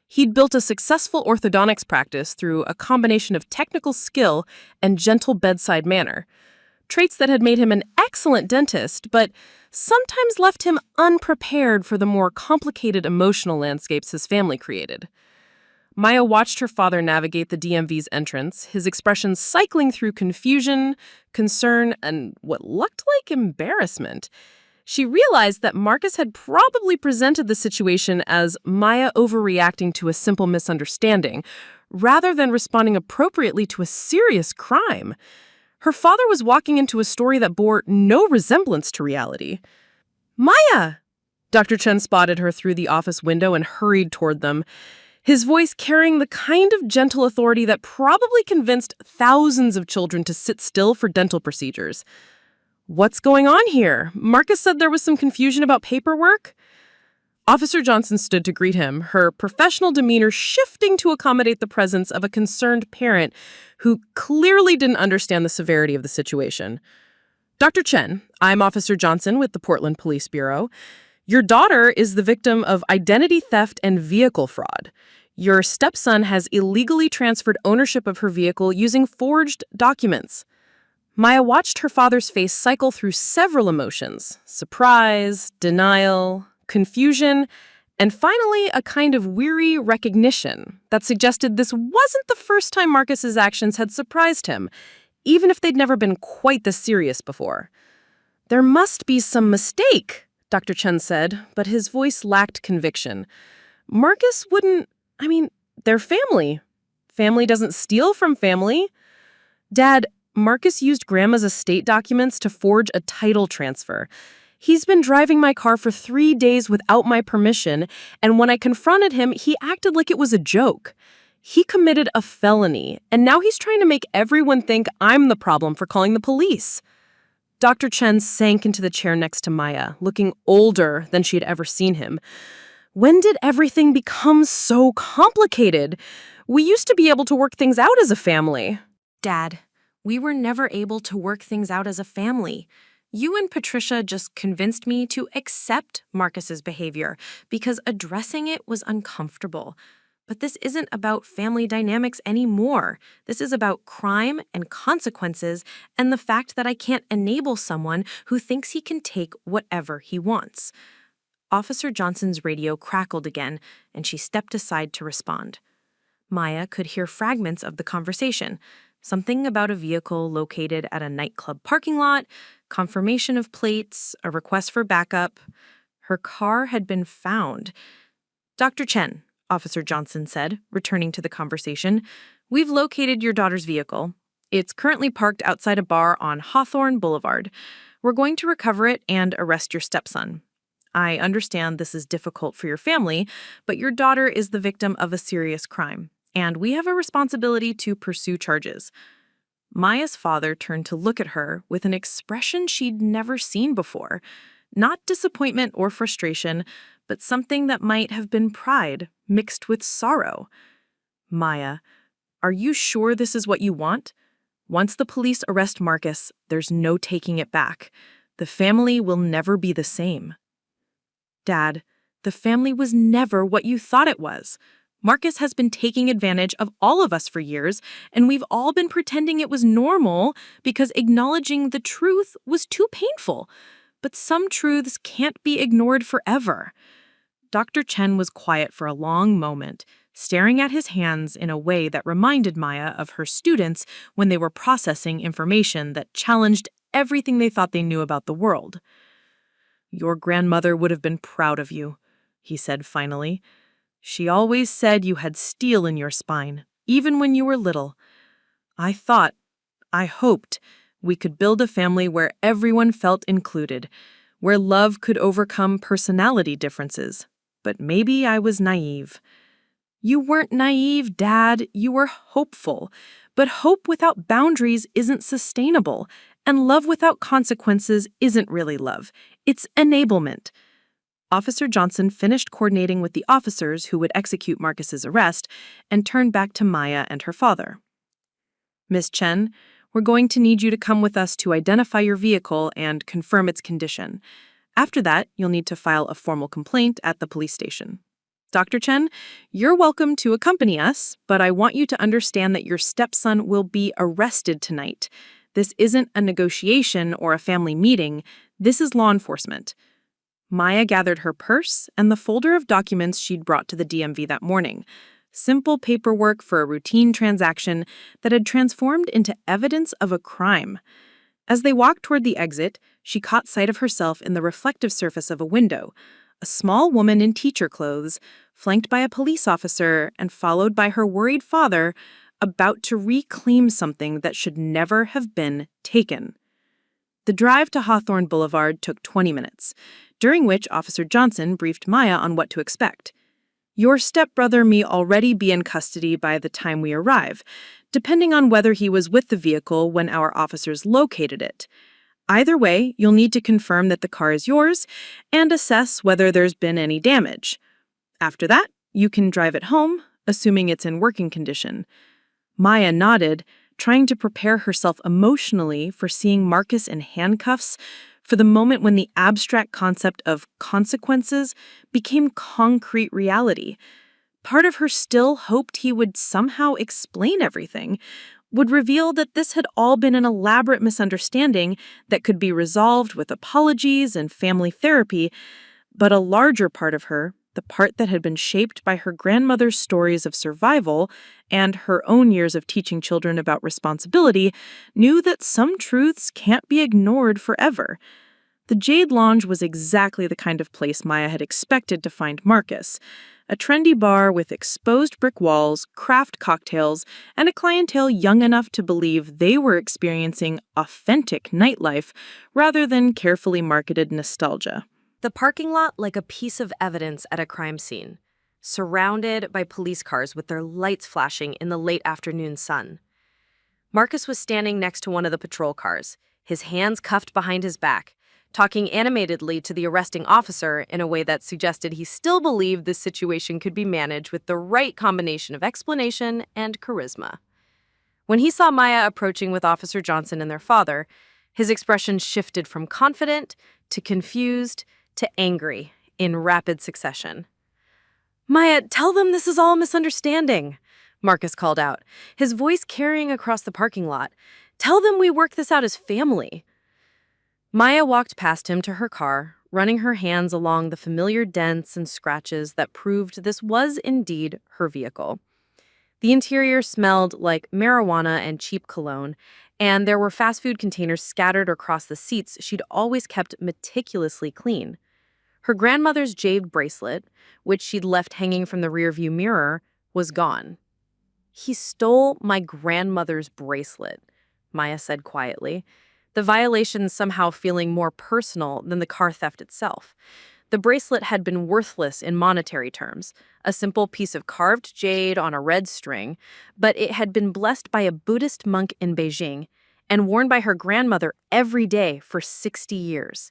[SPEAKER 3] He'd built a successful orthodontics practice through a combination of technical skill and gentle bedside manner, traits that had made him an excellent dentist, but sometimes left him unprepared for the more complicated emotional landscapes his family created. Maya watched her father navigate the DMV's entrance, his expressions cycling through confusion, concern, and what looked like embarrassment. She realized that Marcus had probably presented the situation as Maya overreacting to a simple misunderstanding, rather than responding appropriately to a serious crime. Her father was walking into a story that bore no resemblance to reality. Maya! Dr. Chen spotted her through the office window and hurried toward them, his voice carrying the kind of gentle authority that probably convinced thousands of children to sit still for dental procedures. What's going on here? Marcus said there was some confusion about paperwork. Officer Johnson stood to greet him, her professional demeanor shifting to accommodate the presence of a concerned parent who clearly didn't understand the severity of the situation. Dr. Chen, I'm Officer Johnson with the Portland Police Bureau. Your daughter is the victim of identity theft and vehicle fraud. Your stepson has illegally transferred ownership of her vehicle using forged documents. Maya watched her father's face cycle through several emotions: surprise, denial, confusion, and finally a kind of weary recognition that suggested this wasn't the first time Marcus's actions had surprised him, even if they'd never been quite this serious before. There must be some mistake, Dr. Chen said, but his voice lacked conviction. Marcus wouldn't, they're family. Family doesn't steal from family. Dad, Marcus used Grandma's estate documents to forge a title transfer. He's been driving my car for 3 days without my permission, and when I confronted him, he acted like it was a joke. He committed a felony, and now he's trying to make everyone think I'm the problem for calling the police. Dr. Chen sank into the chair next to Maya, looking older than she had ever seen him. When did everything become so complicated? We used to be able to work things out as a family.
[SPEAKER 1] Dad, we were never able to work things out as a family. You and Patricia just convinced me to accept Marcus's behavior because addressing it was uncomfortable. But this isn't about family dynamics anymore. This is about crime and consequences and the fact that I can't enable someone who thinks he can take whatever he wants. Officer Johnson's radio crackled again, and she stepped aside to respond. Maya could hear fragments of the conversation. Something about a vehicle located at a nightclub parking lot, confirmation of plates, a request for backup. Her car had been found. Dr. Chen, Officer Johnson said, returning to the conversation, we've located your daughter's vehicle. It's currently parked outside a bar on Hawthorne Boulevard. We're going to recover it and arrest your stepson. I understand this is difficult for your family, but your daughter is the victim of a serious crime, and we have a responsibility to pursue charges. Maya's father turned to look at her with an expression she'd never seen before. Not disappointment or frustration, but something that might have been pride mixed with sorrow. Maya, are you sure this is what you want? Once the police arrest Marcus, there's no taking it back. The family will never be the same. Dad, the family was never what you thought it was. Marcus has been taking advantage of all of us for years, and we've all been pretending it was normal because acknowledging the truth was too painful. But some truths can't be ignored forever. Dr. Chen was quiet for a long moment, staring at his hands in a way that reminded Maya of her students when they were processing information that challenged everything they thought they knew about the world. Your grandmother would have been proud of you, he said finally. She always said you had steel in your spine, even when you were little. I hoped, we could build a family where everyone felt included, where love could overcome personality differences. But maybe I was naive. You weren't naive, Dad. You were hopeful. But hope without boundaries isn't sustainable, and love without consequences isn't really love. It's enablement. Officer Johnson finished coordinating with the officers who would execute Marcus's arrest and turned back to Maya and her father. Miss Chen, we're going to need you to come with us to identify your vehicle and confirm its condition. After that, you'll need to file a formal complaint at the police station. Dr. Chen, you're welcome to accompany us, but I want you to understand that your stepson will be arrested tonight. This isn't a negotiation or a family meeting. This is law enforcement. Maya gathered her purse and the folder of documents she'd brought to the DMV that morning. Simple paperwork for a routine transaction that had transformed into evidence of a crime. As they walked toward the exit, she caught sight of herself in the reflective surface of a window, a small woman in teacher clothes, flanked by a police officer and followed by her worried father, about to reclaim something that should never have been taken. The drive to Hawthorne Boulevard took 20 minutes, during which Officer Johnson briefed Maya on what to expect. Your stepbrother may already be in custody by the time we arrive, depending on whether he was with the vehicle when our officers located it. Either way, you'll need to confirm that the car is yours and assess whether there's been any damage. After that, you can drive it home, assuming it's in working condition. Maya nodded, trying to prepare herself emotionally for seeing Marcus in handcuffs, for the moment when the abstract concept of consequences became concrete reality. Part of her still hoped he would somehow explain everything, would reveal that this had all been an elaborate misunderstanding that could be resolved with apologies and family therapy, but a larger part of her, the part that had been shaped by her grandmother's stories of survival and her own years of teaching children about responsibility, knew that some truths can't be ignored forever. The Jade Lounge was exactly the kind of place Maya had expected to find Marcus. A trendy bar with exposed brick walls, craft cocktails, and a clientele young enough to believe they were experiencing authentic nightlife rather than carefully marketed nostalgia. The parking lot like a piece of evidence at a crime scene, surrounded by police cars with their lights flashing in the late afternoon sun. Marcus was standing next to one of the patrol cars, his hands cuffed behind his back, talking animatedly to the arresting officer in a way that suggested he still believed this situation could be managed with the right combination of explanation and charisma. When he saw Maya approaching with Officer Johnson and their father, his expression shifted from confident to confused to angry in rapid succession. "Maya, tell them this is all a misunderstanding," Marcus called out, his voice carrying across the parking lot. "Tell them we work this out as family." Maya walked past him to her car, running her hands along the familiar dents and scratches that proved this was indeed her vehicle.
[SPEAKER 2] The interior smelled like marijuana and cheap cologne, and there were fast food containers scattered across the seats she'd always kept meticulously clean. Her grandmother's jade bracelet, which she'd left hanging from the rearview mirror, was gone. "He stole my grandmother's bracelet," Maya said quietly, the violation somehow feeling more personal than the car theft itself. The bracelet had been worthless in monetary terms, a simple piece of carved jade on a red string, but it had been blessed by a Buddhist monk in Beijing and worn by her grandmother every day for 60 years.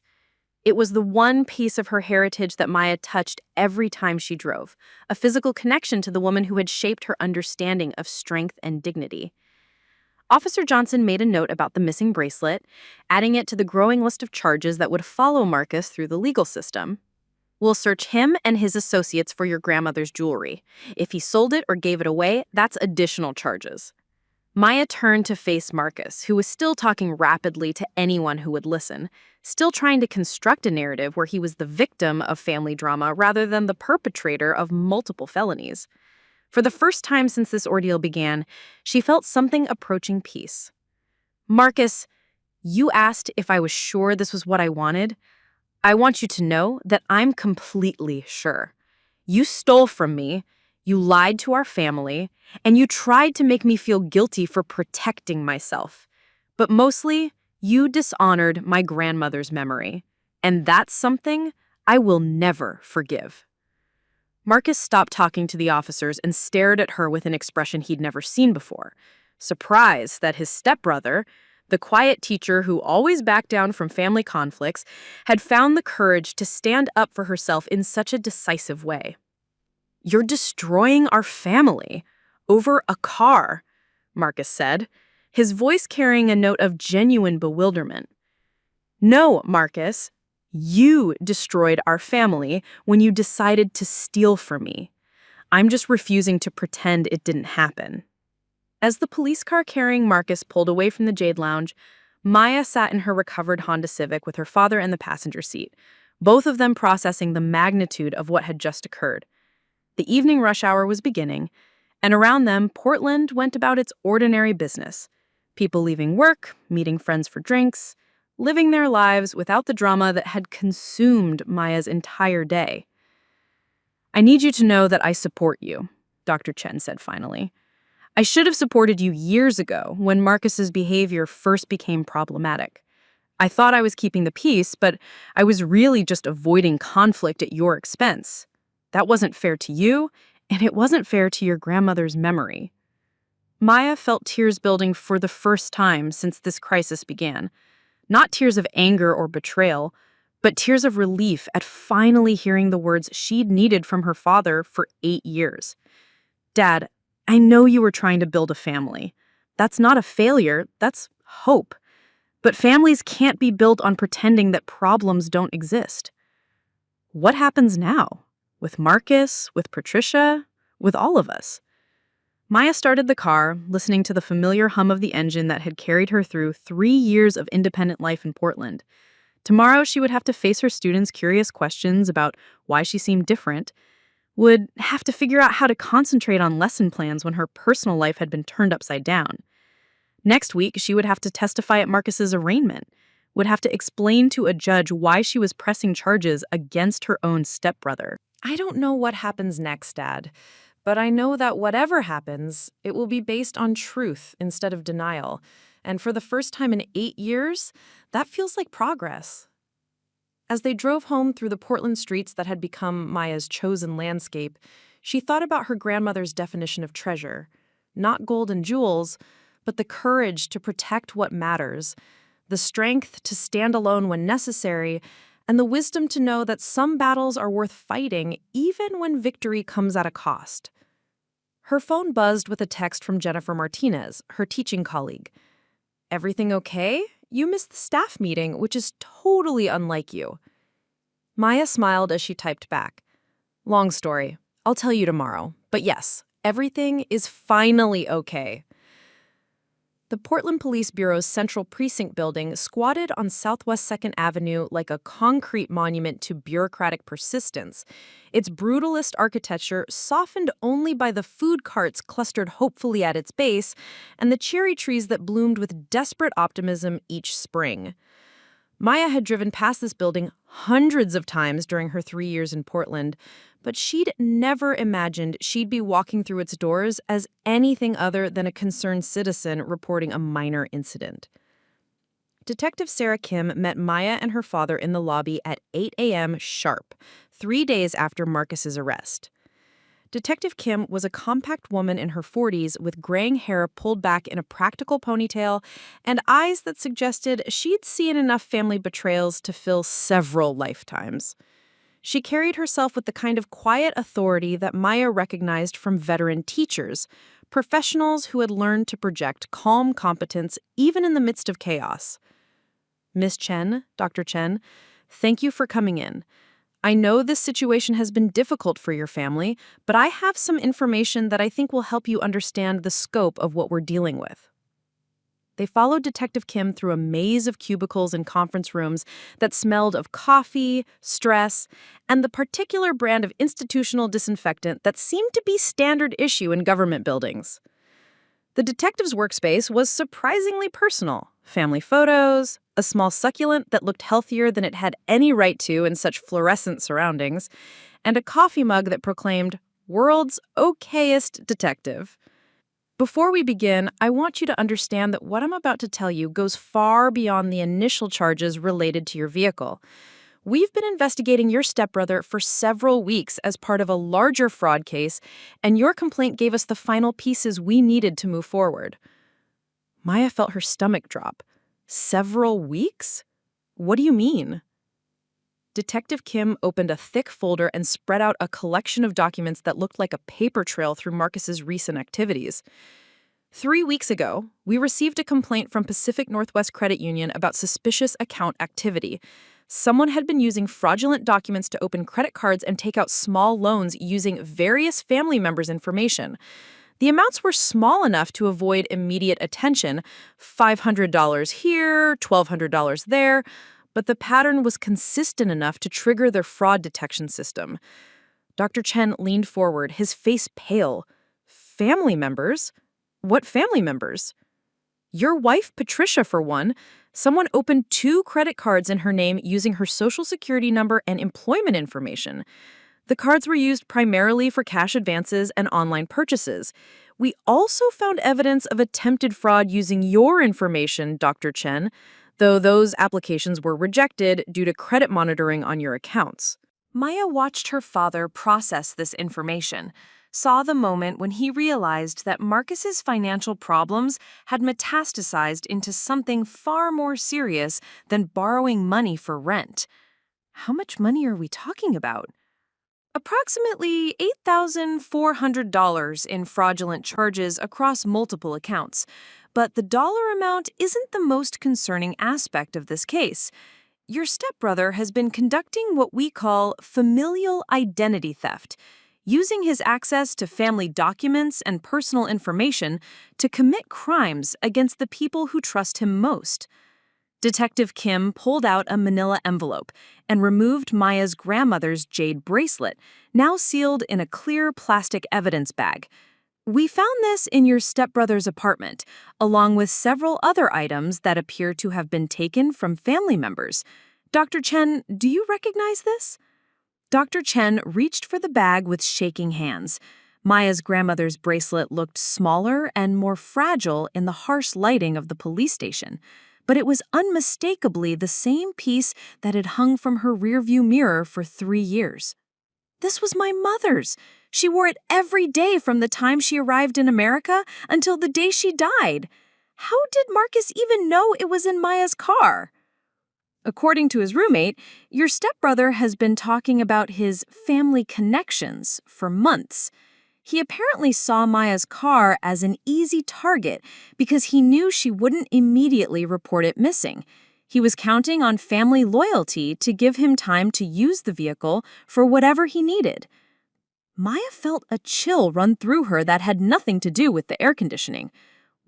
[SPEAKER 2] It was the one piece of her heritage that Maya touched every time she drove, a physical connection to the woman who had shaped her understanding of strength and dignity. Officer Johnson made a note about the missing bracelet, adding it to the growing list of charges that would follow Marcus through the legal system. "We'll search him and his associates for your grandmother's jewelry. If he sold it or gave it away, that's additional charges." Maya turned to face Marcus, who was still talking rapidly to anyone who would listen, still trying to construct a narrative where he was the victim of family drama rather than the perpetrator of multiple felonies. For the first time since this ordeal began, she felt something approaching peace. "Marcus, you asked if I was sure this was what I wanted. I want you to know that I'm completely sure. You stole from me, you lied to our family, and you tried to make me feel guilty for protecting myself. But mostly, you dishonored my grandmother's memory. And that's something I will never forgive." Marcus stopped talking to the officers and stared at her with an expression he'd never seen before. Surprise that his stepbrother, the quiet teacher who always backed down from family conflicts, had found the courage to stand up for herself in such a decisive way. "You're destroying our family over a car," Marcus said, his voice carrying a note of genuine bewilderment. "No, Marcus, you destroyed our family when you decided to steal from me. I'm just refusing to pretend it didn't happen." As the police car carrying Marcus pulled away from the Jade Lounge, Maya sat in her recovered Honda Civic with her father in the passenger seat, both of them processing the magnitude of what had just occurred. The evening rush hour was beginning, and around them, Portland went about its ordinary business. People leaving work, meeting friends for drinks, living their lives without the drama that had consumed Maya's entire day. "I need you to know that I support you," Dr. Chen said finally. "I should have supported you years ago when Marcus's behavior first became problematic. I thought I was keeping the peace, but I was really just avoiding conflict at your expense. That wasn't fair to you, and it wasn't fair to your grandmother's memory." Maya felt tears building for the first time since this crisis began. Not tears of anger or betrayal, but tears of relief at finally hearing the words she'd needed from her father for 8 years. "Dad, I know you were trying to build a family. That's not a failure, that's hope. But families can't be built on pretending that problems don't exist." What happens now? With Marcus, with Patricia, with all of us? Maya started the car, listening to the familiar hum of the engine that had carried her through 3 years of independent life in Portland. Tomorrow, she would have to face her students' curious questions about why she seemed different, would have to figure out how to concentrate on lesson plans when her personal life had been turned upside down. Next week, she would have to testify at Marcus's arraignment, would have to explain to a judge why she was pressing charges against her own stepbrother.
[SPEAKER 1] "I don't know what happens next, Dad, but I know that whatever happens, it will be based on truth instead of denial. And for the first time in 8 years, that feels like progress." As they drove home through the Portland streets that had become Maya's chosen landscape, she thought about her grandmother's definition of treasure. Not gold and jewels, but the courage to protect what matters, the strength to stand alone when necessary, and the wisdom to know that some battles are worth fighting even when victory comes at a cost. Her phone buzzed with a text from Jennifer Martinez, her teaching colleague. "Everything okay? You missed the staff meeting, which is totally unlike you." Maya smiled as she typed back. "Long story. I'll tell you tomorrow. But yes, everything is finally okay."
[SPEAKER 2] The Portland Police Bureau's Central Precinct building squatted on Southwest 2nd Avenue like a concrete monument to bureaucratic persistence, its brutalist architecture softened only by the food carts clustered hopefully at its base and the cherry trees that bloomed with desperate optimism each spring. Maya had driven past this building hundreds of times during her 3 years in Portland, but she'd never imagined she'd be walking through its doors as anything other than a concerned citizen reporting a minor incident. Detective Sarah Kim met Maya and her father in the lobby at 8 a.m. sharp, 3 days after Marcus's arrest. Detective Kim was a compact woman in her 40s with graying hair pulled back in a practical ponytail and eyes that suggested she'd seen enough family betrayals to fill several lifetimes. She carried herself with the kind of quiet authority that Maya recognized from veteran teachers, professionals who had learned to project calm competence even in the midst of chaos. Miss Chen, Dr. Chen, thank you for coming in. I know this situation has been difficult for your family, but I have some information that I think will help you understand the scope of what we're dealing with. They followed Detective Kim through a maze of cubicles and conference rooms that smelled of coffee, stress, and the particular brand of institutional disinfectant that seemed to be standard issue in government buildings. The detective's workspace was surprisingly personal. Family photos, a small succulent that looked healthier than it had any right to in such fluorescent surroundings, and a coffee mug that proclaimed, "World's okayest detective." Before we begin, I want you to understand that what I'm about to tell you goes far beyond the initial charges related to your vehicle. We've been investigating your stepbrother for several weeks as part of a larger fraud case, and your complaint gave us the final pieces we needed to move forward. Maya felt her stomach drop. Several weeks? What do you mean? Detective Kim opened a thick folder and spread out a collection of documents that looked like a paper trail through Marcus's recent activities. 3 weeks ago, we received a complaint from Pacific Northwest Credit Union about suspicious account activity. Someone had been using fraudulent documents to open credit cards and take out small loans using various family members' information. The amounts were small enough to avoid immediate attention, $500 here, $1,200 there, but the pattern was consistent enough to trigger their fraud detection system. Dr. Chen leaned forward, his face pale. Family members? What family members? Your wife, Patricia, for one. Someone opened 2 credit cards in her name using her social security number and employment information. The cards were used primarily for cash advances and online purchases. We also found evidence of attempted fraud using your information, Dr. Chen, though those applications were rejected due to credit monitoring on your accounts.
[SPEAKER 1] Maya watched her father process this information, saw the moment when he realized that Marcus's financial problems had metastasized into something far more serious than borrowing money for rent. How much money are we talking about? Approximately $8,400 in fraudulent charges across multiple accounts. But the dollar amount isn't the most concerning aspect of this case. Your stepbrother has been conducting what we call familial identity theft, using his access to family documents and personal information to commit crimes against the people who trust him most. Detective Kim pulled out a manila envelope and removed Maya's grandmother's jade bracelet, now sealed in a clear plastic evidence bag. We found this in your stepbrother's apartment, along with several other items that appear to have been taken from family members. Dr. Chen, do you recognize this? Dr. Chen reached for the bag with shaking hands. Maya's grandmother's bracelet looked smaller and more fragile in the harsh lighting of the police station, but it was unmistakably the same piece that had hung from her rearview mirror for 3 years. This was my mother's. She wore it every day from the time she arrived in America until the day she died. How did Marcus even know it was in Maya's car? According to his roommate, your stepbrother has been talking about his family connections for months. He apparently saw Maya's car as an easy target because he knew she wouldn't immediately report it missing. He was counting on family loyalty to give him time to use the vehicle for whatever he needed. Maya felt a chill run through her that had nothing to do with the air conditioning.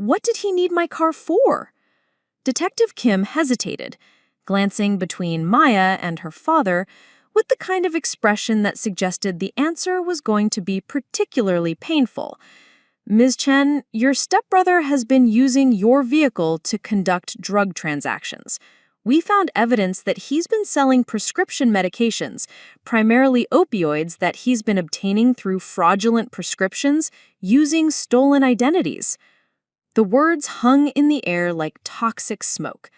[SPEAKER 1] What did he need my car for? Detective Kim hesitated, glancing between Maya and her father with the kind of expression that suggested the answer was going to be particularly painful. Ms. Chen, your stepbrother has been using your vehicle to conduct drug transactions. We found evidence that he's been selling prescription medications, primarily opioids that he's been obtaining through fraudulent prescriptions using stolen identities. The words hung in the air like toxic smoke.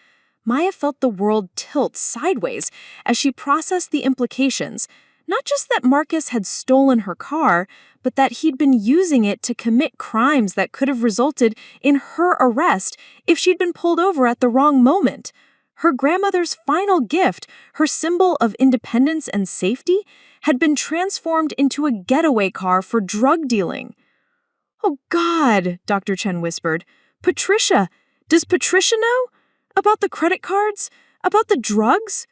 [SPEAKER 1] Maya felt the world tilt sideways as she processed the implications, not just that Marcus had stolen her car, but that he'd been using it to commit crimes that could have resulted in her arrest if she'd been pulled over at the wrong moment. Her grandmother's final gift, her symbol of independence and safety, had been transformed into a getaway car for drug dealing. "Oh, God," Dr. Chen whispered. "Patricia! Does Patricia know? About the credit cards? About the drugs?"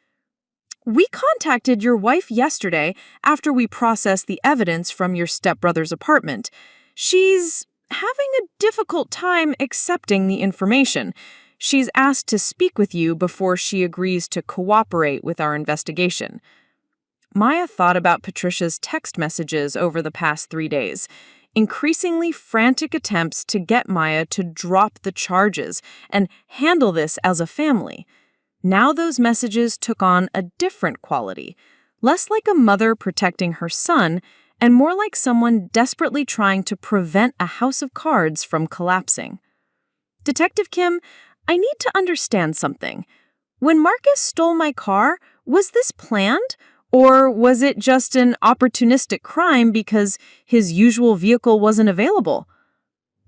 [SPEAKER 1] "We contacted your wife yesterday after we processed the evidence from your stepbrother's apartment. She's having a difficult time accepting the information. She's asked to speak with you before she agrees to cooperate with our investigation." Maya thought about Patricia's text messages over the past 3 days, increasingly frantic attempts to get Maya to drop the charges and handle this as a family. Now those messages took on a different quality, less like a mother protecting her son and more like someone desperately trying to prevent a house of cards from collapsing. "Detective Kim, I need to understand something. When Marcus stole my car, was this planned? Or was it just an opportunistic crime because his usual vehicle wasn't available?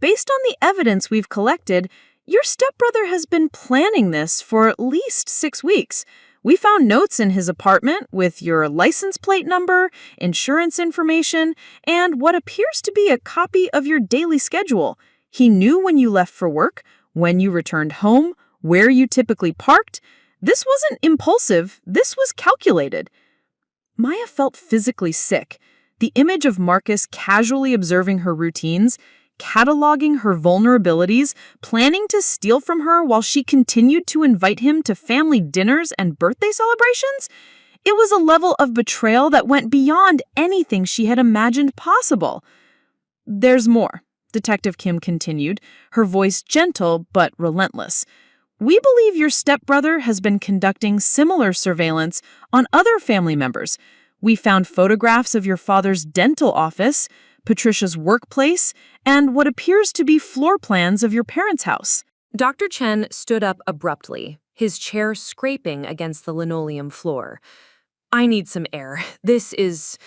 [SPEAKER 1] Based on the evidence we've collected, your stepbrother has been planning this for at least 6 weeks. We found notes in his apartment with your license plate number, insurance information, and what appears to be a copy of your daily schedule. He knew when you left for work, when you returned home, where you typically parked. This wasn't impulsive, this was calculated." Maya felt physically sick. The image of Marcus casually observing her routines, cataloging her vulnerabilities, planning to steal from her while she continued to invite him to family dinners and birthday celebrations? It was a level of betrayal that went beyond anything she had imagined possible. "There's more," Detective Kim continued, her voice gentle but relentless. "We believe your stepbrother has been conducting similar surveillance on other family members. We found photographs of your father's dental office, Patricia's workplace, and what appears to be floor plans of your parents' house."
[SPEAKER 2] Dr. Chen stood up abruptly, his chair scraping against the linoleum floor. "I need some air. This is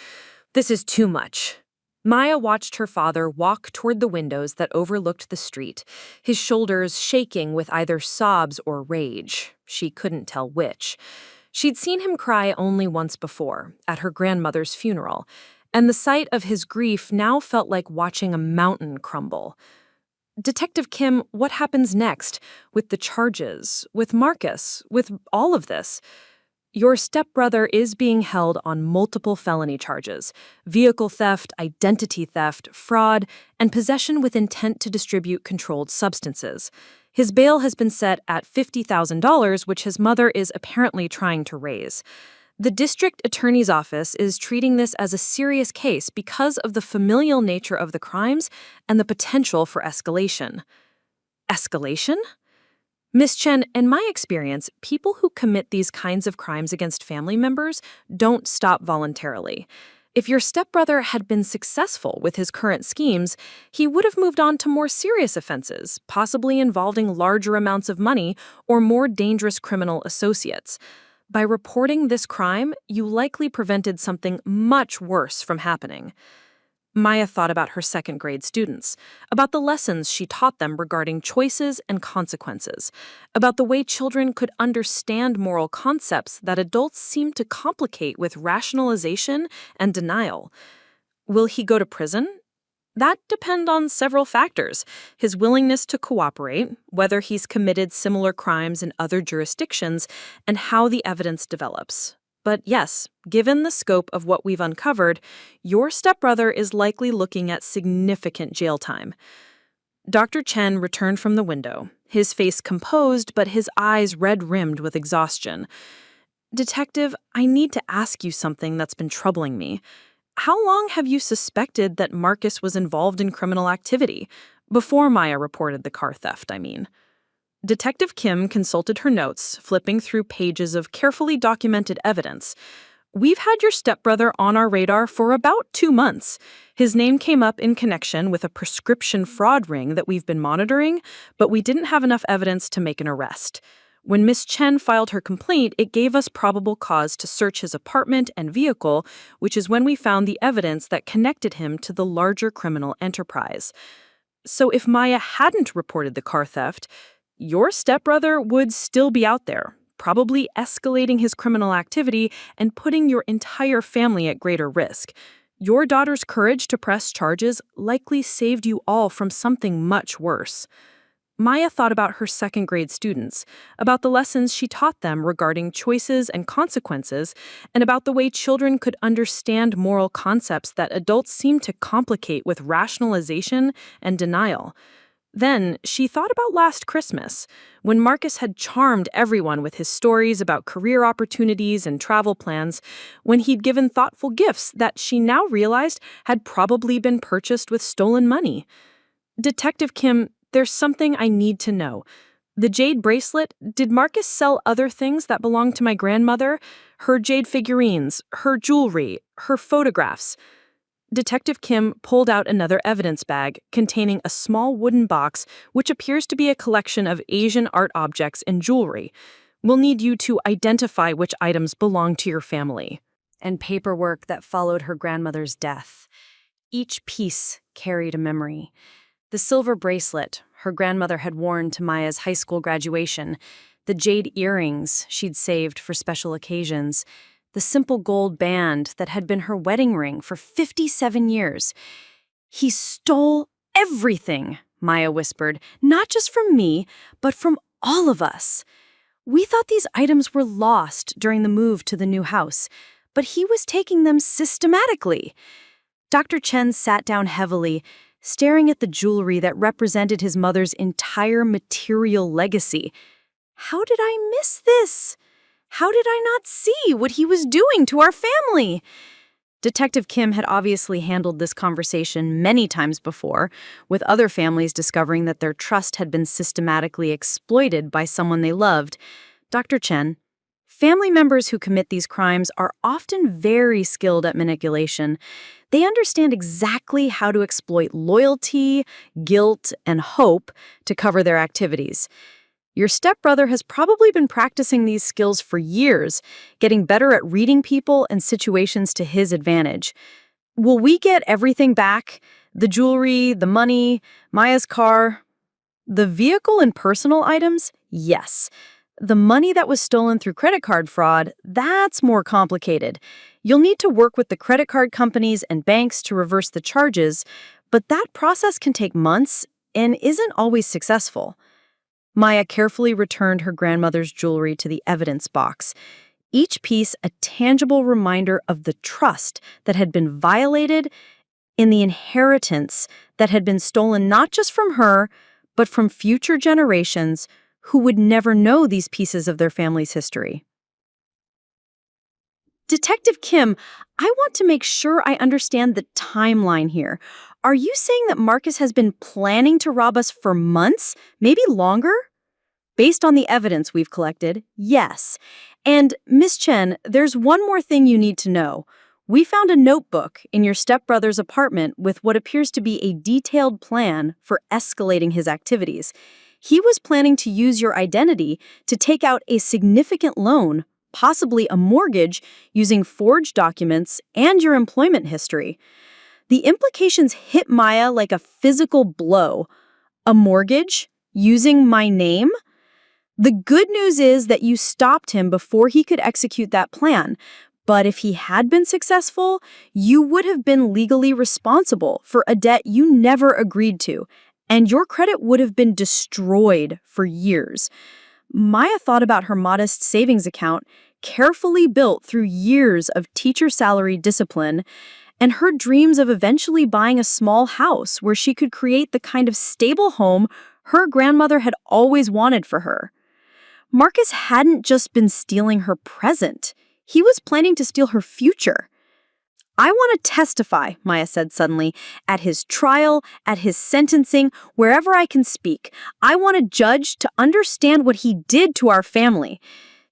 [SPEAKER 2] too much." Maya watched her father walk toward the windows that overlooked the street, his shoulders shaking with either sobs or rage. She couldn't tell which. She'd seen him cry only once before, at her grandmother's funeral, and the sight of his grief now felt like watching a mountain crumble. "Detective Kim, what happens next? With the charges? With Marcus? With all of this?" "Your stepbrother is being held on multiple felony charges: vehicle theft, identity theft, fraud, and possession with intent to distribute controlled substances. His bail has been set at $50,000, which his mother is apparently trying to raise. The district attorney's office is treating this as a serious case because of the familial nature of the crimes and the potential for escalation." Escalation? Miss Chen, in my experience, people who commit these kinds of crimes against family members don't stop voluntarily. If your stepbrother had been successful with his current schemes, he would have moved on to more serious offenses, possibly involving larger amounts of money or more dangerous criminal associates. By reporting this crime, you likely prevented something much worse from happening. Maya thought about her second-grade students, about the lessons she taught them regarding choices and consequences, about the way children could understand moral concepts that adults seem to complicate with rationalization and denial. Will he go to prison? That depends on several factors: his willingness to cooperate, whether he's committed similar crimes in other jurisdictions, and how the evidence develops. But yes, given the scope of what we've uncovered, your stepbrother is likely looking at significant jail time. Dr. Chen returned from the window, his face composed but his eyes red-rimmed with exhaustion. Detective, I need to ask you something that's been troubling me. How long have you suspected that Marcus was involved in criminal activity? Before Maya reported the car theft, I mean. Detective Kim consulted her notes, flipping through pages of carefully documented evidence. We've had your stepbrother on our radar for about 2 months. His name came up in connection with a prescription fraud ring that we've been monitoring, but we didn't have enough evidence to make an arrest. When Miss Chen filed her complaint, it gave us probable cause to search his apartment and vehicle, which is when we found the evidence that connected him to the larger criminal enterprise. So if Maya hadn't reported the car theft, your stepbrother would still be out there, probably escalating his criminal activity and putting your entire family at greater risk. Your daughter's courage to press charges likely saved you all from something much worse. Maya thought about her second-grade students, about the lessons she taught them regarding choices and consequences, and about the way children could understand moral concepts that adults seem to complicate with rationalization and denial. Then she thought about last Christmas, when Marcus had charmed everyone with his stories about career opportunities and travel plans, when he'd given thoughtful gifts that she now realized had probably been purchased with stolen money. Detective Kim, there's something I need to know. The jade bracelet, did Marcus sell other things that belonged to my grandmother? Her jade figurines, her jewelry, her photographs. Detective Kim pulled out another evidence bag containing a small wooden box which appears to be a collection of Asian art objects and jewelry. We'll need you to identify which items belong to your family.
[SPEAKER 1] And paperwork that followed her grandmother's death. Each piece carried a memory. The silver bracelet her grandmother had worn to Maya's high school graduation, the jade earrings she'd saved for special occasions, the simple gold band that had been her wedding ring for 57 years. He stole everything, Maya whispered, not just from me, but from all of us. We thought these items were lost during the move to the new house, but he was taking them systematically. Dr. Chen sat down heavily, staring at the jewelry that represented his mother's entire material legacy. How did I miss this? How did I not see what he was doing to our family? Detective Kim had obviously handled this conversation many times before, with other families discovering that their trust had been systematically exploited by someone they loved. Dr. Chen, family members who commit these crimes are often very skilled at manipulation. They understand exactly how to exploit loyalty, guilt, and hope to cover their activities. Your stepbrother has probably been practicing these skills for years, getting better at reading people and situations to his advantage. Will we get everything back? The jewelry, the money, Maya's car? The vehicle and personal items? Yes. The money that was stolen through credit card fraud, that's more complicated. You'll need to work with the credit card companies and banks to reverse the charges, but that process can take months and isn't always successful. Maya carefully returned her grandmother's jewelry to the evidence box, each piece a tangible reminder of the trust that had been violated in the inheritance that had been stolen not just from her, but from future generations who would never know these pieces of their family's history. Detective Kim, I want to make sure I understand the timeline here. Are you saying that Marcus has been planning to rob us for months, maybe longer? Based on the evidence we've collected, yes. And, Miss Chen, there's one more thing you need to know. We found a notebook in your stepbrother's apartment with what appears to be a detailed plan for escalating his activities. He was planning to use your identity to take out a significant loan, possibly a mortgage, using forged documents and your employment history. The implications hit Maya like a physical blow. A mortgage? Using my name? The good news is that you stopped him before he could execute that plan. But if he had been successful, you would have been legally responsible for a debt you never agreed to, and your credit would have been destroyed for years. Maya thought about her modest savings account, carefully built through years of teacher salary discipline,
[SPEAKER 4] and her dreams of eventually buying a small house where she could create the kind of stable home her grandmother had always wanted for her. Marcus hadn't just been stealing her present. He was planning to steal her future. "I want to testify," Maya said suddenly, "at his trial, at his sentencing, wherever I can speak. I want a judge to understand what he did to our family."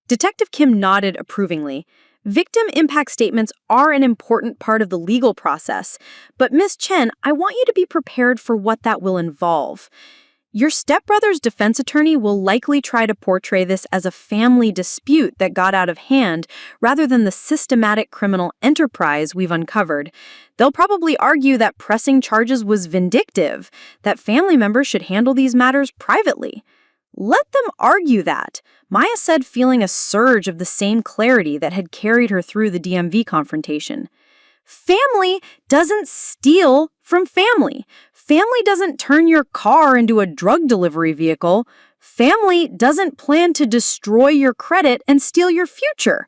[SPEAKER 4] Detective Kim nodded approvingly. Victim impact statements are an important part of the legal process, but Miss Chen, I want you to be prepared for what that will involve. Your stepbrother's defense attorney will likely try to portray this as a family dispute that got out of hand rather than the systematic criminal enterprise we've uncovered. They'll probably argue that pressing charges was vindictive, that family members should handle these matters privately. Let them argue that, Maya said, feeling a surge of the same clarity that had carried her through the DMV confrontation. Family doesn't steal from family. Family doesn't turn your car into a drug delivery vehicle. Family doesn't plan to destroy your credit and steal your future.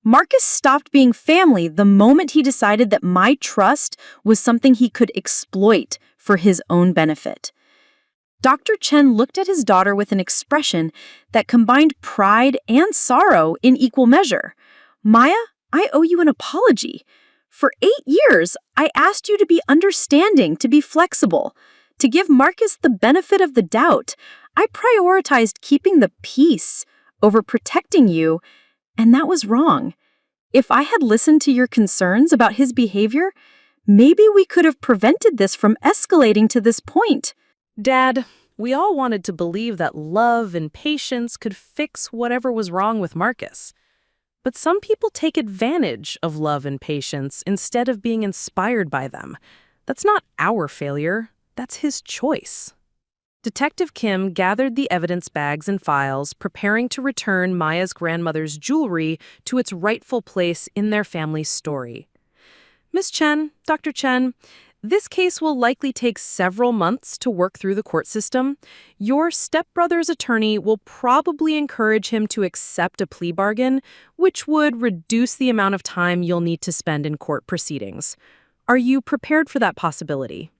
[SPEAKER 4] Marcus stopped being family the moment he decided that my trust was something he could exploit for his own benefit. Dr. Chen looked at his daughter with an expression that combined pride and sorrow in equal measure. "Maya, I owe you an apology. For 8 years, I asked you to be understanding, to be flexible, to give Marcus the benefit of the doubt. I prioritized keeping the peace over protecting you, and that was wrong. If I had listened to your concerns about his behavior, maybe we could have prevented this from escalating to this point."
[SPEAKER 3] Dad, we all wanted to believe that love and patience could fix whatever was wrong with Marcus. But some people take advantage of love and patience instead of being inspired by them. That's not our failure. That's his choice. Detective Kim gathered the evidence bags and files, preparing to return Maya's grandmother's jewelry to its rightful place in their family's story. Miss Chen, Dr. Chen, this case will likely take several months to work through the court system. Your stepbrother's attorney will probably encourage him to accept a plea bargain, which would reduce the amount of time you'll need to spend in court proceedings. Are you prepared for that possibility?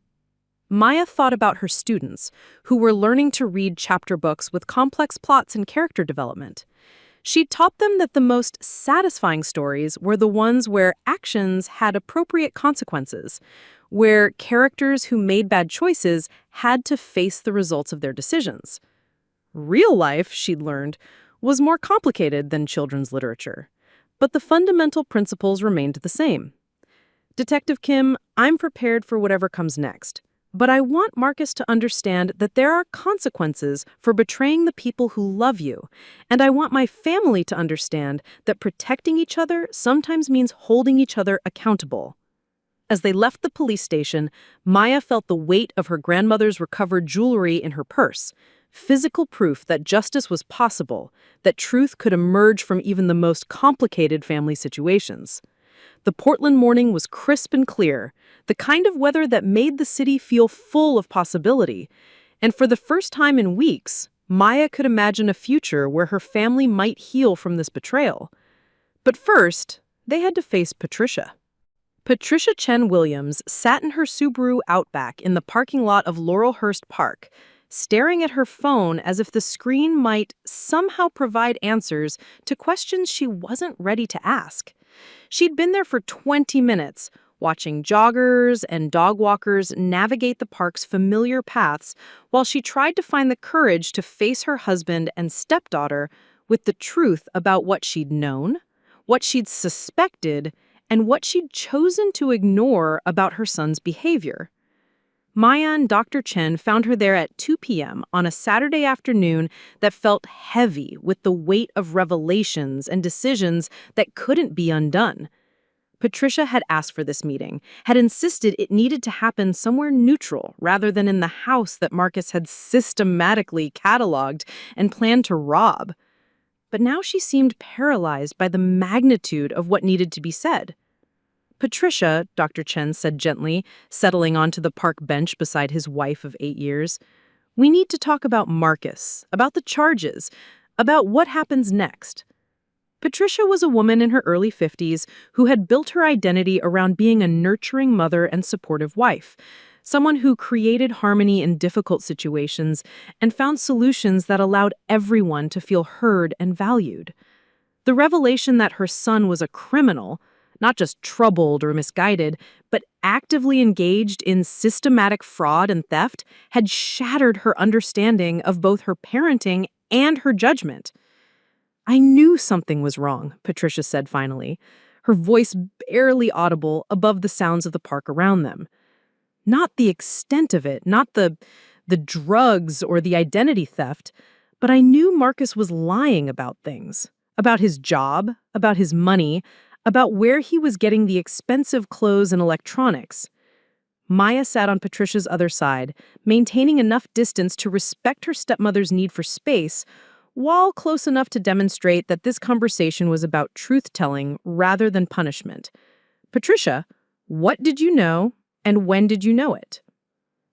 [SPEAKER 3] Maya thought about her students, who were learning to read chapter books with complex plots and character development. She taught them that the most satisfying stories were the ones where actions had appropriate consequences, where characters who made bad choices had to face the results of their decisions. Real life, she'd learned, was more complicated than children's literature, but the fundamental principles remained the same. Detective Kim, I'm prepared for whatever comes next, but I want Marcus to understand that there are consequences for betraying the people who love you, and I want my family to understand that protecting each other sometimes means holding each other accountable. As they left the police station, Maya felt the weight of her grandmother's recovered jewelry in her purse, physical proof that justice was possible, that truth could emerge from even the most complicated family situations. The Portland morning was crisp and clear, the kind of weather that made the city feel full of possibility. And for the first time in weeks, Maya could imagine a future where her family might heal from this betrayal. But first, they had to face Patricia. Patricia Chen Williams sat in her Subaru Outback in the parking lot of Laurelhurst Park, staring at her phone as if the screen might somehow provide answers to questions she wasn't ready to ask. She'd been there for 20 minutes, watching joggers and dog walkers navigate the park's familiar paths while she tried to find the courage to face her husband and stepdaughter with the truth about what she'd known, what she'd suspected, and what she'd chosen to ignore about her son's behavior. Maya and Dr. Chen found her there at 2 p.m. on a Saturday afternoon that felt heavy with the weight of revelations and decisions that couldn't be undone. Patricia had asked for this meeting, had insisted it needed to happen somewhere neutral rather than in the house that Marcus had systematically cataloged and planned to rob. But now she seemed paralyzed by the magnitude of what needed to be said. "Patricia," Dr. Chen said gently, settling onto the park bench beside his wife of 8 years, "we need to talk about Marcus, about the charges, about what happens next."
[SPEAKER 2] Patricia was a woman in her early 50s who had built her identity around being a nurturing mother and supportive wife, someone who created harmony in difficult situations and found solutions that allowed everyone to feel heard and valued. The revelation that her son was a criminal, not just troubled or misguided, but actively engaged in systematic fraud and theft, had shattered her understanding of both her parenting and her judgment. "I knew something was wrong," Patricia said finally, her voice barely audible above the sounds of the park around them. Not the extent of it, not the drugs or the identity theft, but I knew Marcus was lying about things. About his job, about his money, about where he was getting the expensive clothes and electronics. Maya sat on Patricia's other side, maintaining enough distance to respect her stepmother's need for space, while close enough to demonstrate that this conversation was about truth-telling rather than punishment. "Patricia, what did you know, and when did you know it?"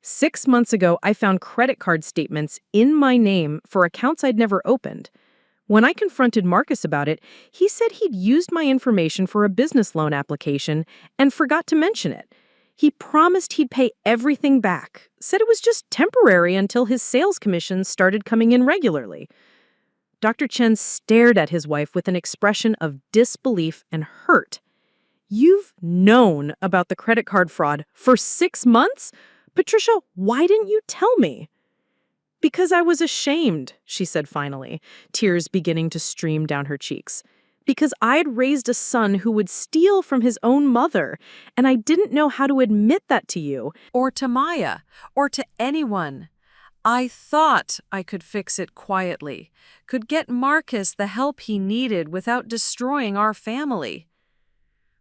[SPEAKER 2] 6 months ago, I found credit card statements in my name for accounts I'd never opened. When I confronted Marcus about it, he said he'd used my information for a business loan application and forgot to mention it. He promised he'd pay everything back, said it was just temporary until his sales commissions started coming in regularly. Dr. Chen stared at his wife with an expression of disbelief and hurt. "You've known about the credit card fraud for 6 months? Patricia, why didn't you tell me?" "Because I was ashamed," she said finally, tears beginning to stream down her cheeks. "Because I'd raised a son who would steal from his own mother, and I didn't know how to admit that to you."
[SPEAKER 3] Or to Maya, or to anyone. I thought I could fix it quietly, could get Marcus the help he needed without destroying our family.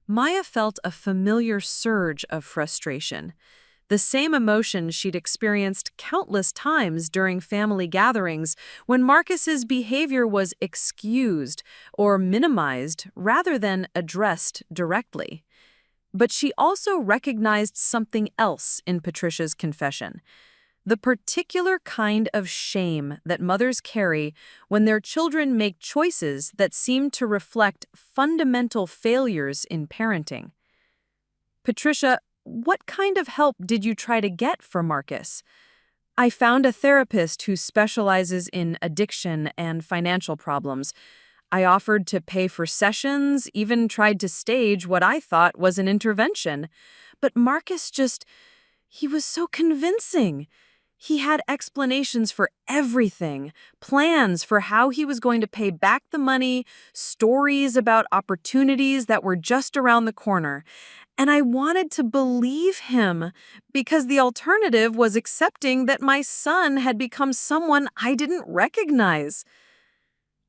[SPEAKER 3] Maya felt a familiar surge of frustration, the same emotion she'd experienced countless times during family gatherings when Marcus's behavior was excused or minimized rather than addressed directly. But she also recognized something else in Patricia's confession. The particular kind of shame that mothers carry when their children make choices that seem to reflect fundamental failures in parenting. "Patricia, what kind of help did you try to get for Marcus?" "I found a therapist who specializes in addiction and financial problems. I offered to pay for sessions, even tried to stage what I thought was an intervention. But Marcus he was so convincing. He had explanations for everything, plans for how he was going to pay back the money, stories about opportunities that were just around the corner. And I wanted to believe him because the alternative was accepting that my son had become someone I didn't recognize."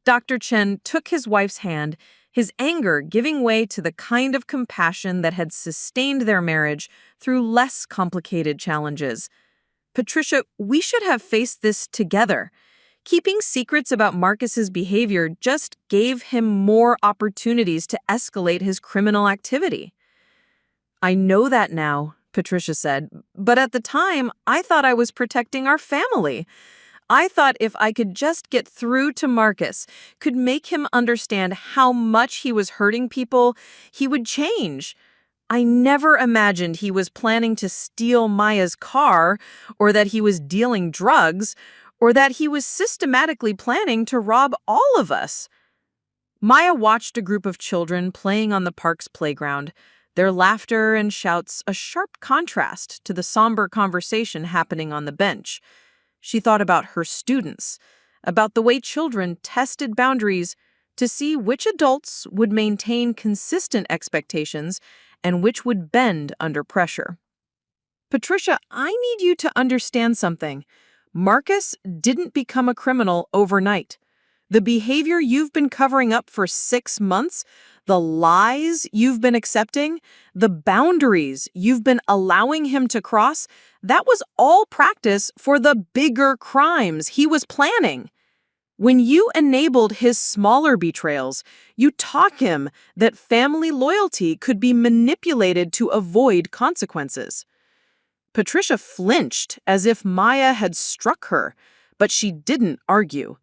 [SPEAKER 3] Dr. Chen took his wife's hand, his anger giving way to the kind of compassion that had sustained their marriage through less complicated challenges. "Patricia, we should have faced this together. Keeping secrets about Marcus's behavior just gave him more opportunities to escalate his criminal activity." "I know that now," Patricia said, "but at the time, I thought I was protecting our family. I thought if I could just get through to Marcus, could make him understand how much he was hurting people, he would change. I never imagined he was planning to steal Maya's car, or that he was dealing drugs, or that he was systematically planning to rob all of us." Maya watched a group of children playing on the park's playground, their laughter and shouts a sharp contrast to the somber conversation happening on the bench. She thought about her students, about the way children tested boundaries to see which adults would maintain consistent expectations and which would bend under pressure. "Patricia, I need you to understand something. Marcus didn't become a criminal overnight. The behavior you've been covering up for 6 months, the lies you've been accepting, the boundaries you've been allowing him to cross, that was all practice for the bigger crimes he was planning. When you enabled his smaller betrayals, you taught him that family loyalty could be manipulated to avoid consequences." Patricia flinched as if Maya had struck her, but she didn't argue.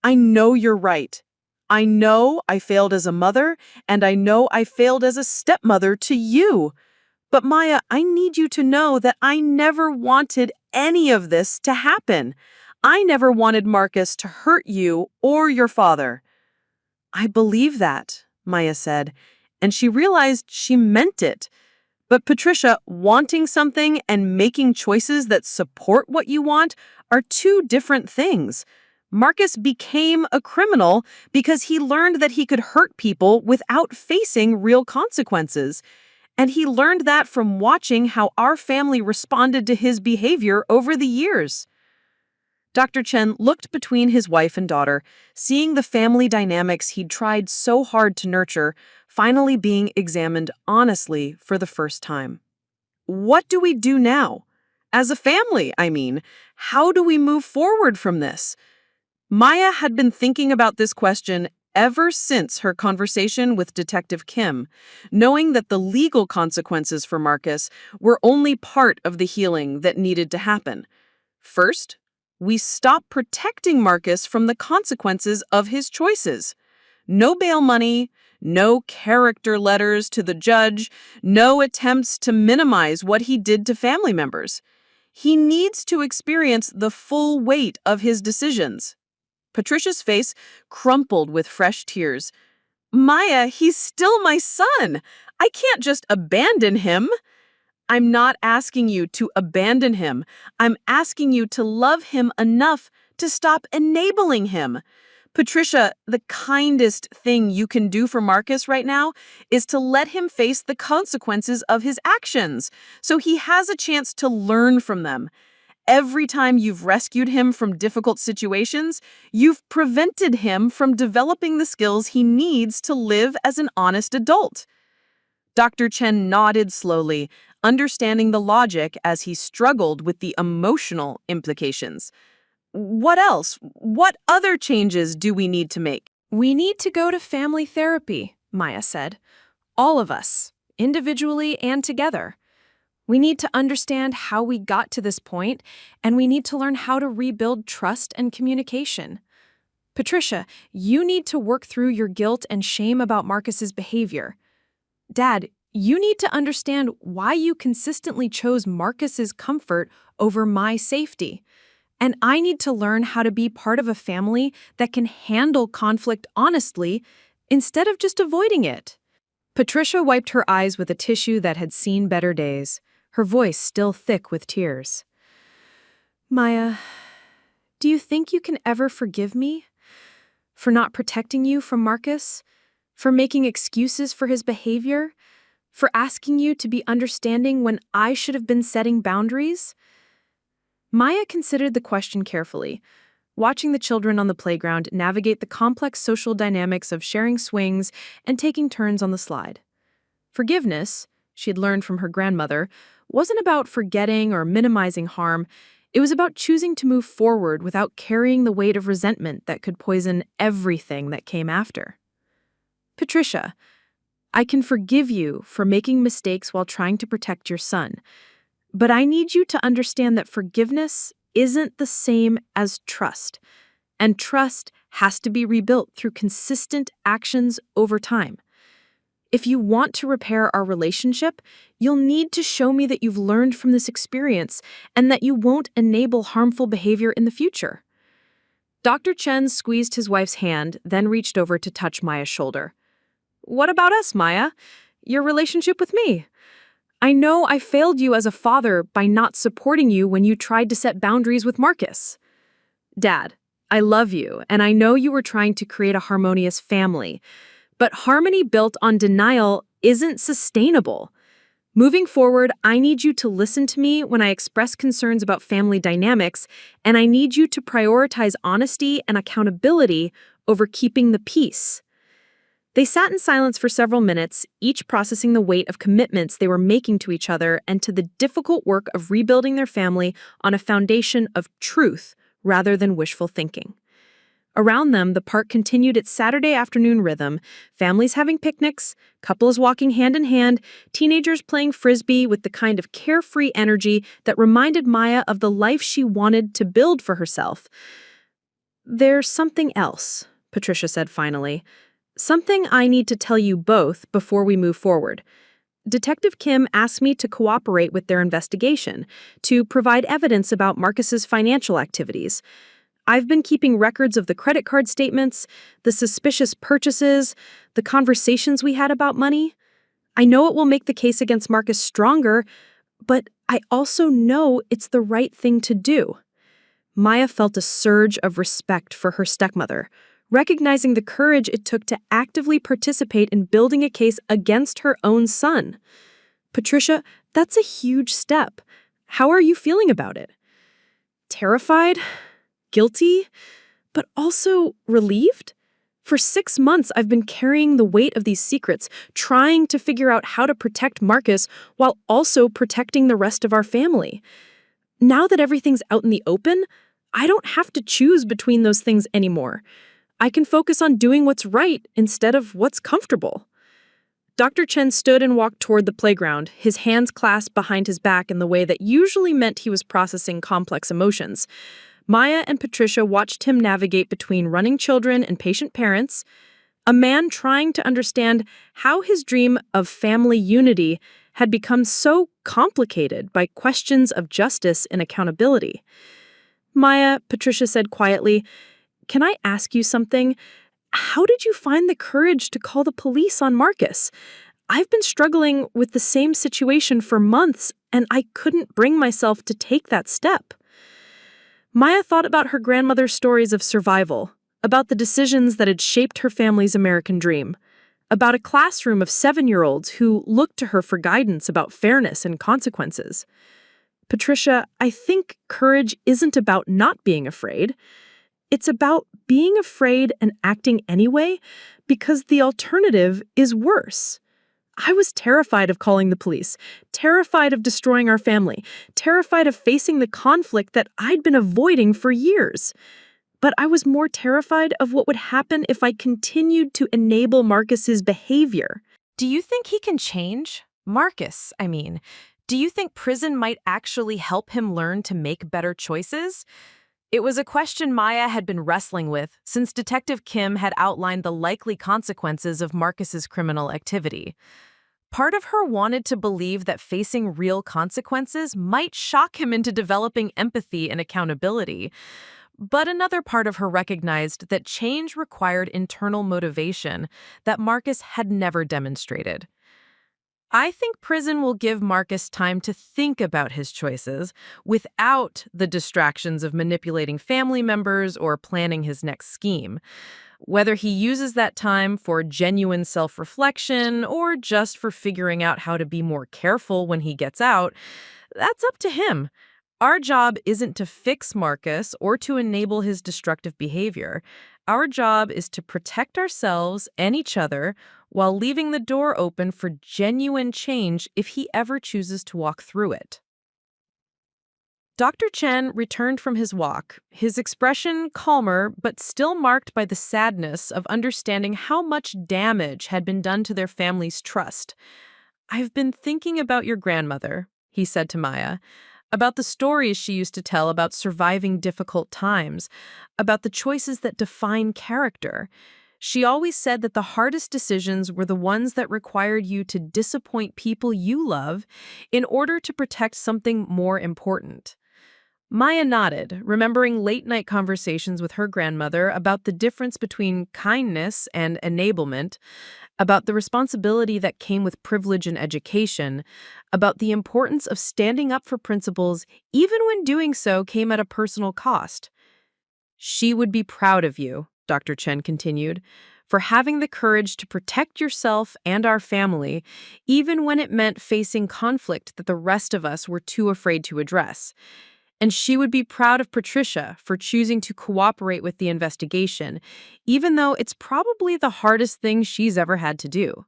[SPEAKER 3] "I know you're right.
[SPEAKER 5] I know I failed as a mother, and I know I failed as a stepmother to you. But Maya, I need you to know that I never wanted any of this to happen. I never wanted Marcus to hurt you or your father." "I believe that," Maya said, and she realized she meant it. But Patricia, wanting something and making choices that support what you want are two different things. Marcus became a criminal because he learned that he could hurt people without facing real consequences. And he learned that from watching how our family responded to his behavior over the years. Dr. Chen looked between his wife and daughter, seeing the family dynamics he'd tried so hard to nurture finally being examined honestly for the first time. "What do we do now? As a family, I mean. How do we move forward from this?" Maya had been thinking about this question ever since her conversation with Detective Kim, knowing that the legal consequences for Marcus were only part of the healing that needed to happen. First, we stop protecting Marcus from the consequences of his choices. No bail money, no character letters to the judge, no attempts to minimize what he did to family members. He needs to experience the full weight of his decisions. Patricia's face crumpled with fresh tears. "Maya, he's still my son. I can't just abandon him." "I'm not asking you to abandon him. I'm asking you to love him enough to stop enabling him." Patricia, the kindest thing you can do for Marcus right now is to let him face the consequences of his actions, so he has a chance to learn from them. Every time you've rescued him from difficult situations, you've prevented him from developing the skills he needs to live as an honest adult. Dr. Chen nodded slowly, understanding the logic as he struggled with the emotional implications. "What else? What other changes do we need to make?"
[SPEAKER 1] We need to go to family therapy, Maya said. All of us, individually and together. We need to understand how we got to this point, and we need to learn how to rebuild trust and communication. Patricia, you need to work through your guilt and shame about Marcus's behavior. Dad, you need to understand why you consistently chose Marcus's comfort over my safety. And I need to learn how to be part of a family that can handle conflict honestly instead of just avoiding it. Patricia wiped her eyes with a tissue that had seen better days, her voice still thick with tears. "Maya, do you think you can ever forgive me? For not protecting you from Marcus? For making excuses for his behavior? For asking you to be understanding when I should have been setting boundaries?" Maya considered the question carefully, watching the children on the playground navigate the complex social dynamics of sharing swings and taking turns on the slide. Forgiveness, she'd learned from her grandmother, wasn't about forgetting or minimizing harm. It was about choosing to move forward without carrying the weight of resentment that could poison everything that came after. "Patricia, I can forgive you for making mistakes while trying to protect your son, but I need you to understand that forgiveness isn't the same as trust, and trust has to be rebuilt through consistent actions over time. If you want to repair our relationship, you'll need to show me that you've learned from this experience and that you won't enable harmful behavior in the future." Dr. Chen squeezed his wife's hand, then reached over to touch Maya's shoulder. "What about us, Maya? Your relationship with me? I know I failed you as a father by not supporting you when you tried to set boundaries with Marcus. Dad, I love you, and I know you were trying to create a harmonious family. But harmony built on denial isn't sustainable. Moving forward, I need you to listen to me when I express concerns about family dynamics, and I need you to prioritize honesty and accountability over keeping the peace." They sat in silence for several minutes, each processing the weight of commitments they were making to each other and to the difficult work of rebuilding their family on a foundation of truth rather than wishful thinking. Around them, the park continued its Saturday afternoon rhythm, families having picnics, couples walking hand in hand, teenagers playing frisbee with the kind of carefree energy that reminded Maya of the life she wanted to build for herself. "There's something else,"
[SPEAKER 2] Patricia said finally. "Something I need to tell you both before we move forward. Detective Kim asked me to cooperate with their investigation, to provide evidence about Marcus's financial activities. I've been keeping records of the credit card statements, the suspicious purchases, the conversations we had about money. I know it will make the case against Marcus stronger, but I also know it's the right thing to do." Maya felt a surge of respect for her stepmother, recognizing the courage it took to actively participate in building a case against her own son. "Patricia, that's a huge step. How are you feeling about it?" "Terrified, guilty, but also relieved? For 6 months, I've been carrying the weight of these secrets, trying to figure out how to protect Marcus while also protecting the rest of our family. Now that everything's out in the open, I don't have to choose between those things anymore. I can focus on doing what's right instead of what's comfortable." Dr. Chen stood and walked toward the playground, his hands clasped behind his back in the way that usually meant he was processing complex emotions. Maya and Patricia watched him navigate between running children and patient parents, a man trying to understand how his dream of family unity had become so complicated by questions of justice and accountability. "Maya," Patricia said quietly, "can I ask you something? How did you find the courage to call the police on Marcus? I've been struggling with the same situation for months, and I couldn't bring myself to take that step." Maya thought about her grandmother's stories of survival, about the decisions that had shaped her family's American dream, about a classroom of 7-year-olds who looked to her for guidance about fairness and consequences. "Patricia, I think courage isn't about not being afraid. It's about being afraid and acting anyway because the alternative is worse. I was terrified of calling the police, terrified of destroying our family, terrified of facing the conflict that I'd been avoiding for years. But I was more terrified of what would happen if I continued to enable Marcus's behavior."
[SPEAKER 1] Do you think he can change? Marcus, I mean. Do you think prison might actually help him learn to make better choices? It was a question Maya had been wrestling with since Detective Kim had outlined the likely consequences of Marcus's criminal activity. Part of her wanted to believe that facing real consequences might shock him into developing empathy and accountability. But another part of her recognized that change required internal motivation that Marcus had never demonstrated. "I think prison will give Marcus time to think about his choices without the distractions of manipulating family members or planning his next scheme. Whether he uses that time for genuine self-reflection or just for figuring out how to be more careful when he gets out, that's up to him. Our job isn't to fix Marcus or to enable his destructive behavior. Our job is to protect ourselves and each other while leaving the door open for genuine change if he ever chooses to walk through it." Dr. Chen returned from his walk, his expression calmer but still marked by the sadness of understanding how much damage had been done to their family's trust. "I've been thinking about your grandmother," he said to Maya, "about the stories she used to tell about surviving difficult times, about the choices that define character. She always said that the hardest decisions were the ones that required you to disappoint people you love in order to protect something more important." Maya nodded, remembering late-night conversations with her grandmother about the difference between kindness and enablement, about the responsibility that came with privilege and education, about the importance of standing up for principles even when doing so came at a personal cost. "She would be proud of you," Dr. Chen continued, "for having the courage to protect yourself and our family, even when it meant facing conflict that the rest of us were too afraid to address. And she would be proud of Patricia for choosing to cooperate with the investigation, even though it's probably the hardest thing she's ever had to do."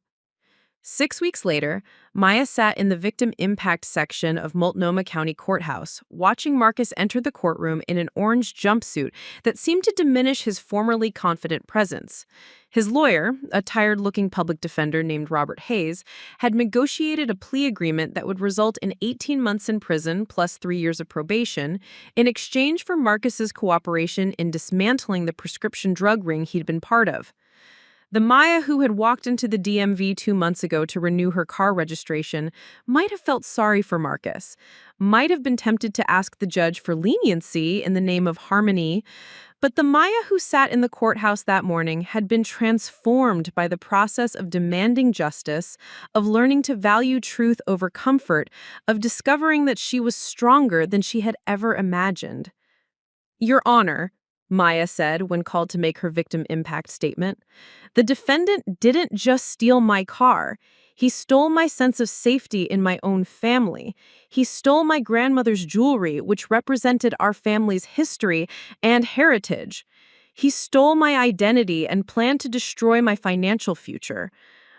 [SPEAKER 2] 6 weeks later, Maya sat in the victim impact section of Multnomah County Courthouse, watching Marcus enter the courtroom in an orange jumpsuit that seemed to diminish his formerly confident presence. His lawyer, a tired-looking public defender named Robert Hayes, had negotiated a plea agreement that would result in 18 months in prison plus 3 years of probation in exchange for Marcus's cooperation in dismantling the prescription drug ring he'd been part of. The Maya who had walked into the DMV 2 months ago to renew her car registration might have felt sorry for Marcus, might have been tempted to ask the judge for leniency in the name of harmony, but the Maya who sat in the courthouse that morning had been transformed by the process of demanding justice, of learning to value truth over comfort, of discovering that she was stronger than she had ever imagined. "Your Honor," Maya said when called to make her victim impact statement, "the defendant didn't just steal my car. He stole my sense of safety in my own family. He stole my grandmother's jewelry, which represented our family's history and heritage. He stole my identity and planned to destroy my financial future.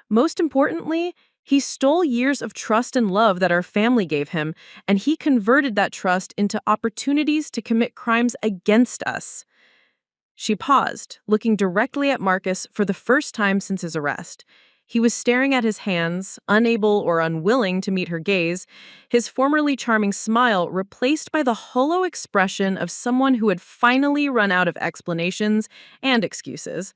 [SPEAKER 2] Most importantly, he stole years of trust and love that our family gave him, and he converted that trust into opportunities to commit crimes against us." She paused, looking directly at Marcus for the first time since his arrest. He was staring at his hands, unable or unwilling to meet her gaze, his formerly charming smile replaced by the hollow expression of someone who had finally run out of explanations and excuses.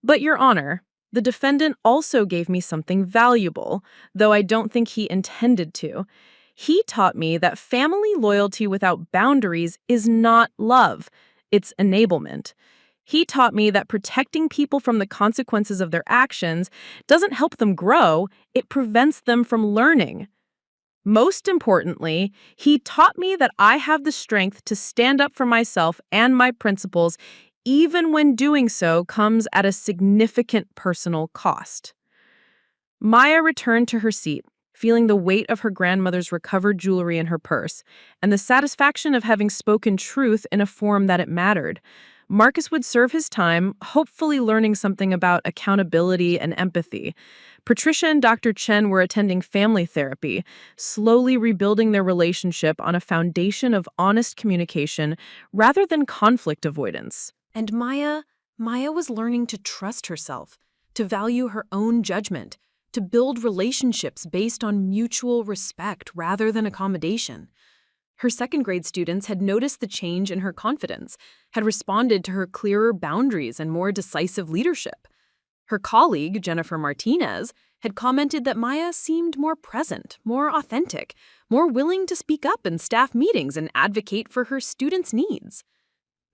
[SPEAKER 2] "But, Your Honor, the defendant also gave me something valuable, though I don't think he intended to. He taught me that family loyalty without boundaries is not love. It's enablement. He taught me that protecting people from the consequences of their actions doesn't help them grow, it prevents them from learning. Most importantly, he taught me that I have the strength to stand up for myself and my principles, even when doing so comes at a significant personal cost." Maya returned to her seat, feeling the weight of her grandmother's recovered jewelry in her purse, and the satisfaction of having spoken truth in a form that it mattered. Marcus would serve his time, hopefully learning something about accountability and empathy. Patricia and Dr. Chen were attending family therapy, slowly rebuilding their relationship on a foundation of honest communication rather than conflict avoidance.
[SPEAKER 1] And Maya was learning to trust herself, to value her own judgment, to build relationships based on mutual respect rather than accommodation. Her second-grade students had noticed the change in her confidence, had responded to her clearer boundaries and more decisive leadership. Her colleague, Jennifer Martinez, had commented that Maya seemed more present, more authentic, more willing to speak up in staff meetings and advocate for her students' needs.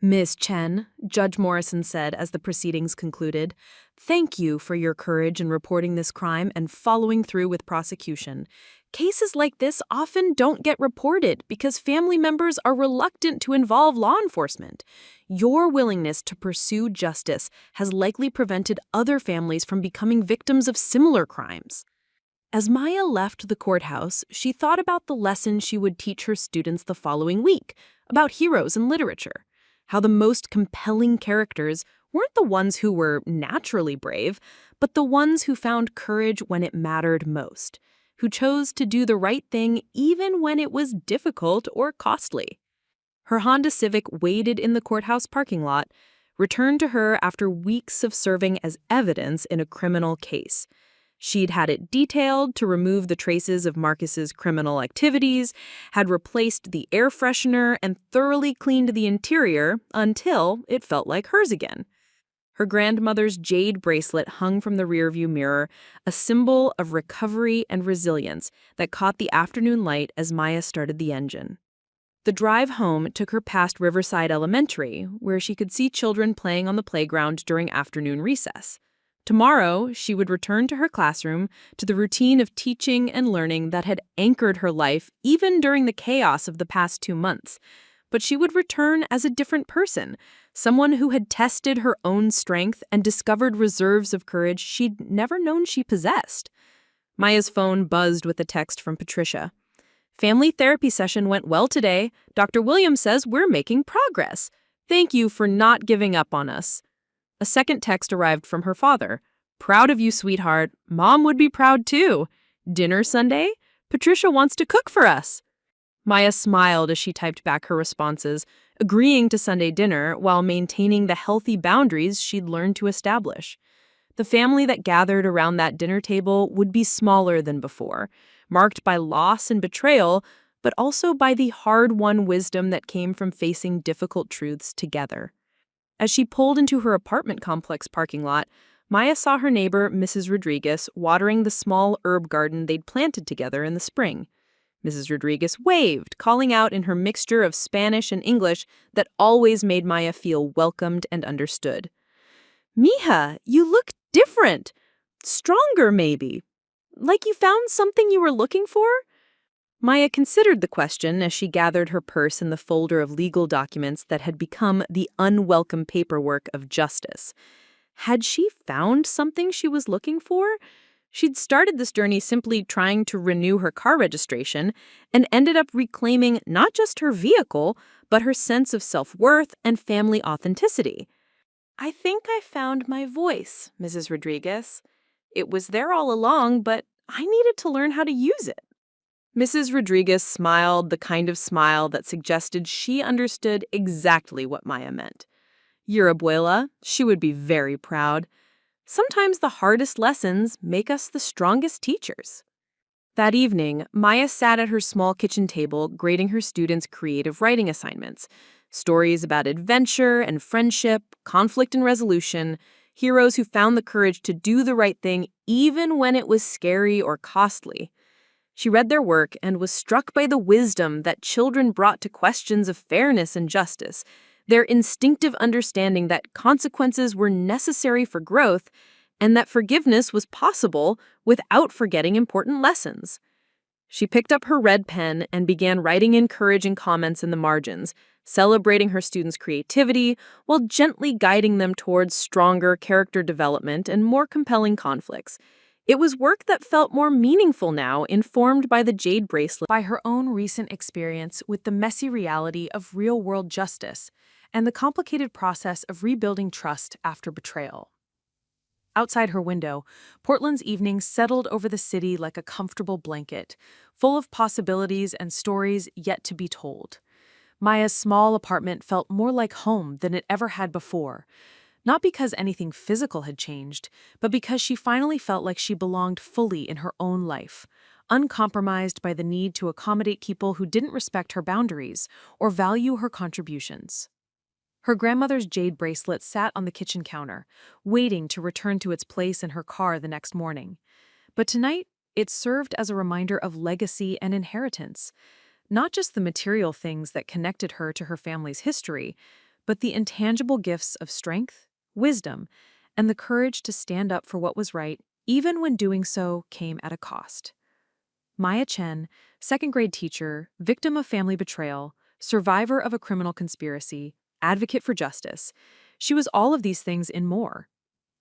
[SPEAKER 1] "Miss Chen," Judge Morrison said as the proceedings concluded, "thank you for your courage in reporting this crime and following through with prosecution. Cases like this often don't get reported because family members are reluctant to involve law enforcement. Your willingness to pursue justice has likely prevented other families from becoming victims of similar crimes." As Maya left the courthouse, she thought about the lesson she would teach her students the following week, about heroes in literature. How the most compelling characters weren't the ones who were naturally brave, but the ones who found courage when it mattered most, who chose to do the right thing even when it was difficult or costly. Her Honda Civic waited in the courthouse parking lot, returned to her after weeks of serving as evidence in a criminal case. She'd had it detailed to remove the traces of Marcus's criminal activities, had replaced the air freshener, and thoroughly cleaned the interior until it felt like hers again. Her grandmother's jade bracelet hung from the rearview mirror, a symbol of recovery and resilience that caught the afternoon light as Maya started the engine. The drive home took her past Riverside Elementary, where she could see children playing on the playground during afternoon recess. Tomorrow, she would return to her classroom, to the routine of teaching and learning that had anchored her life even during the chaos of the past 2 months. But she would return as a different person, someone who had tested her own strength and discovered reserves of courage she'd never known she possessed. Maya's phone buzzed with a text from Patricia. "Family therapy session went well today. Dr. Williams says we're making progress. Thank you for not giving up on us." A second text arrived from her father.
[SPEAKER 2] Proud of you, sweetheart. Mom would be proud too. Dinner Sunday? Patricia wants to cook for us. Maya smiled as she typed back her responses, agreeing to Sunday dinner while maintaining the healthy boundaries she'd learned to establish. The family that gathered around that dinner table would be smaller than before, marked by loss and betrayal, but also by the hard-won wisdom that came from facing difficult truths together. As she pulled into her apartment complex parking lot, Maya saw her neighbor, Mrs. Rodriguez, watering the small herb garden they'd planted together in the spring. Mrs. Rodriguez waved, calling out in her mixture of Spanish and English that always made Maya feel welcomed and understood. "Mija, you look different. Stronger, maybe. Like you found something you were looking for?" Maya considered the question as she gathered her purse in the folder of legal documents that had become the unwelcome paperwork of justice. Had she found something she was looking for? She'd started this journey simply trying to renew her car registration and ended up reclaiming not just her vehicle, but her sense of self-worth and family authenticity. "I think I found my voice, Mrs. Rodriguez. It was there all along, but I needed to learn how to use it." Mrs. Rodriguez smiled the kind of smile that suggested she understood exactly what Maya meant. "Your abuela, she would be very proud. Sometimes the hardest lessons make us the strongest teachers." That evening, Maya sat at her small kitchen table grading her students' creative writing assignments. Stories about adventure and friendship, conflict and resolution, heroes who found the courage to do the right thing even when it was scary or costly. She read their work and was struck by the wisdom that children brought to questions of fairness and justice, their instinctive understanding that consequences were necessary for growth and that forgiveness was possible without forgetting important lessons. She picked up her red pen and began writing encouraging comments in the margins, celebrating her students' creativity while gently guiding them towards stronger character development and more compelling conflicts. It was work that felt more meaningful now, informed by the jade bracelet.
[SPEAKER 3] By her own recent experience with the messy reality of real-world justice and the complicated process of rebuilding trust after betrayal. Outside her window, Portland's evening settled over the city like a comfortable blanket, full of possibilities and stories yet to be told. Maya's small apartment felt more like home than it ever had before, not because anything physical had changed, but because she finally felt like she belonged fully in her own life, uncompromised by the need to accommodate people who didn't respect her boundaries or value her contributions. Her grandmother's jade bracelet sat on the kitchen counter, waiting to return to its place in her car the next morning. But tonight, it served as a reminder of legacy and inheritance, not just the material things that connected her to her family's history, but the intangible gifts of strength, wisdom, and the courage to stand up for what was right, even when doing so came at a cost. Maya Chen, second-grade teacher, victim of family betrayal, survivor of a criminal conspiracy, advocate for justice. She was all of these things and more.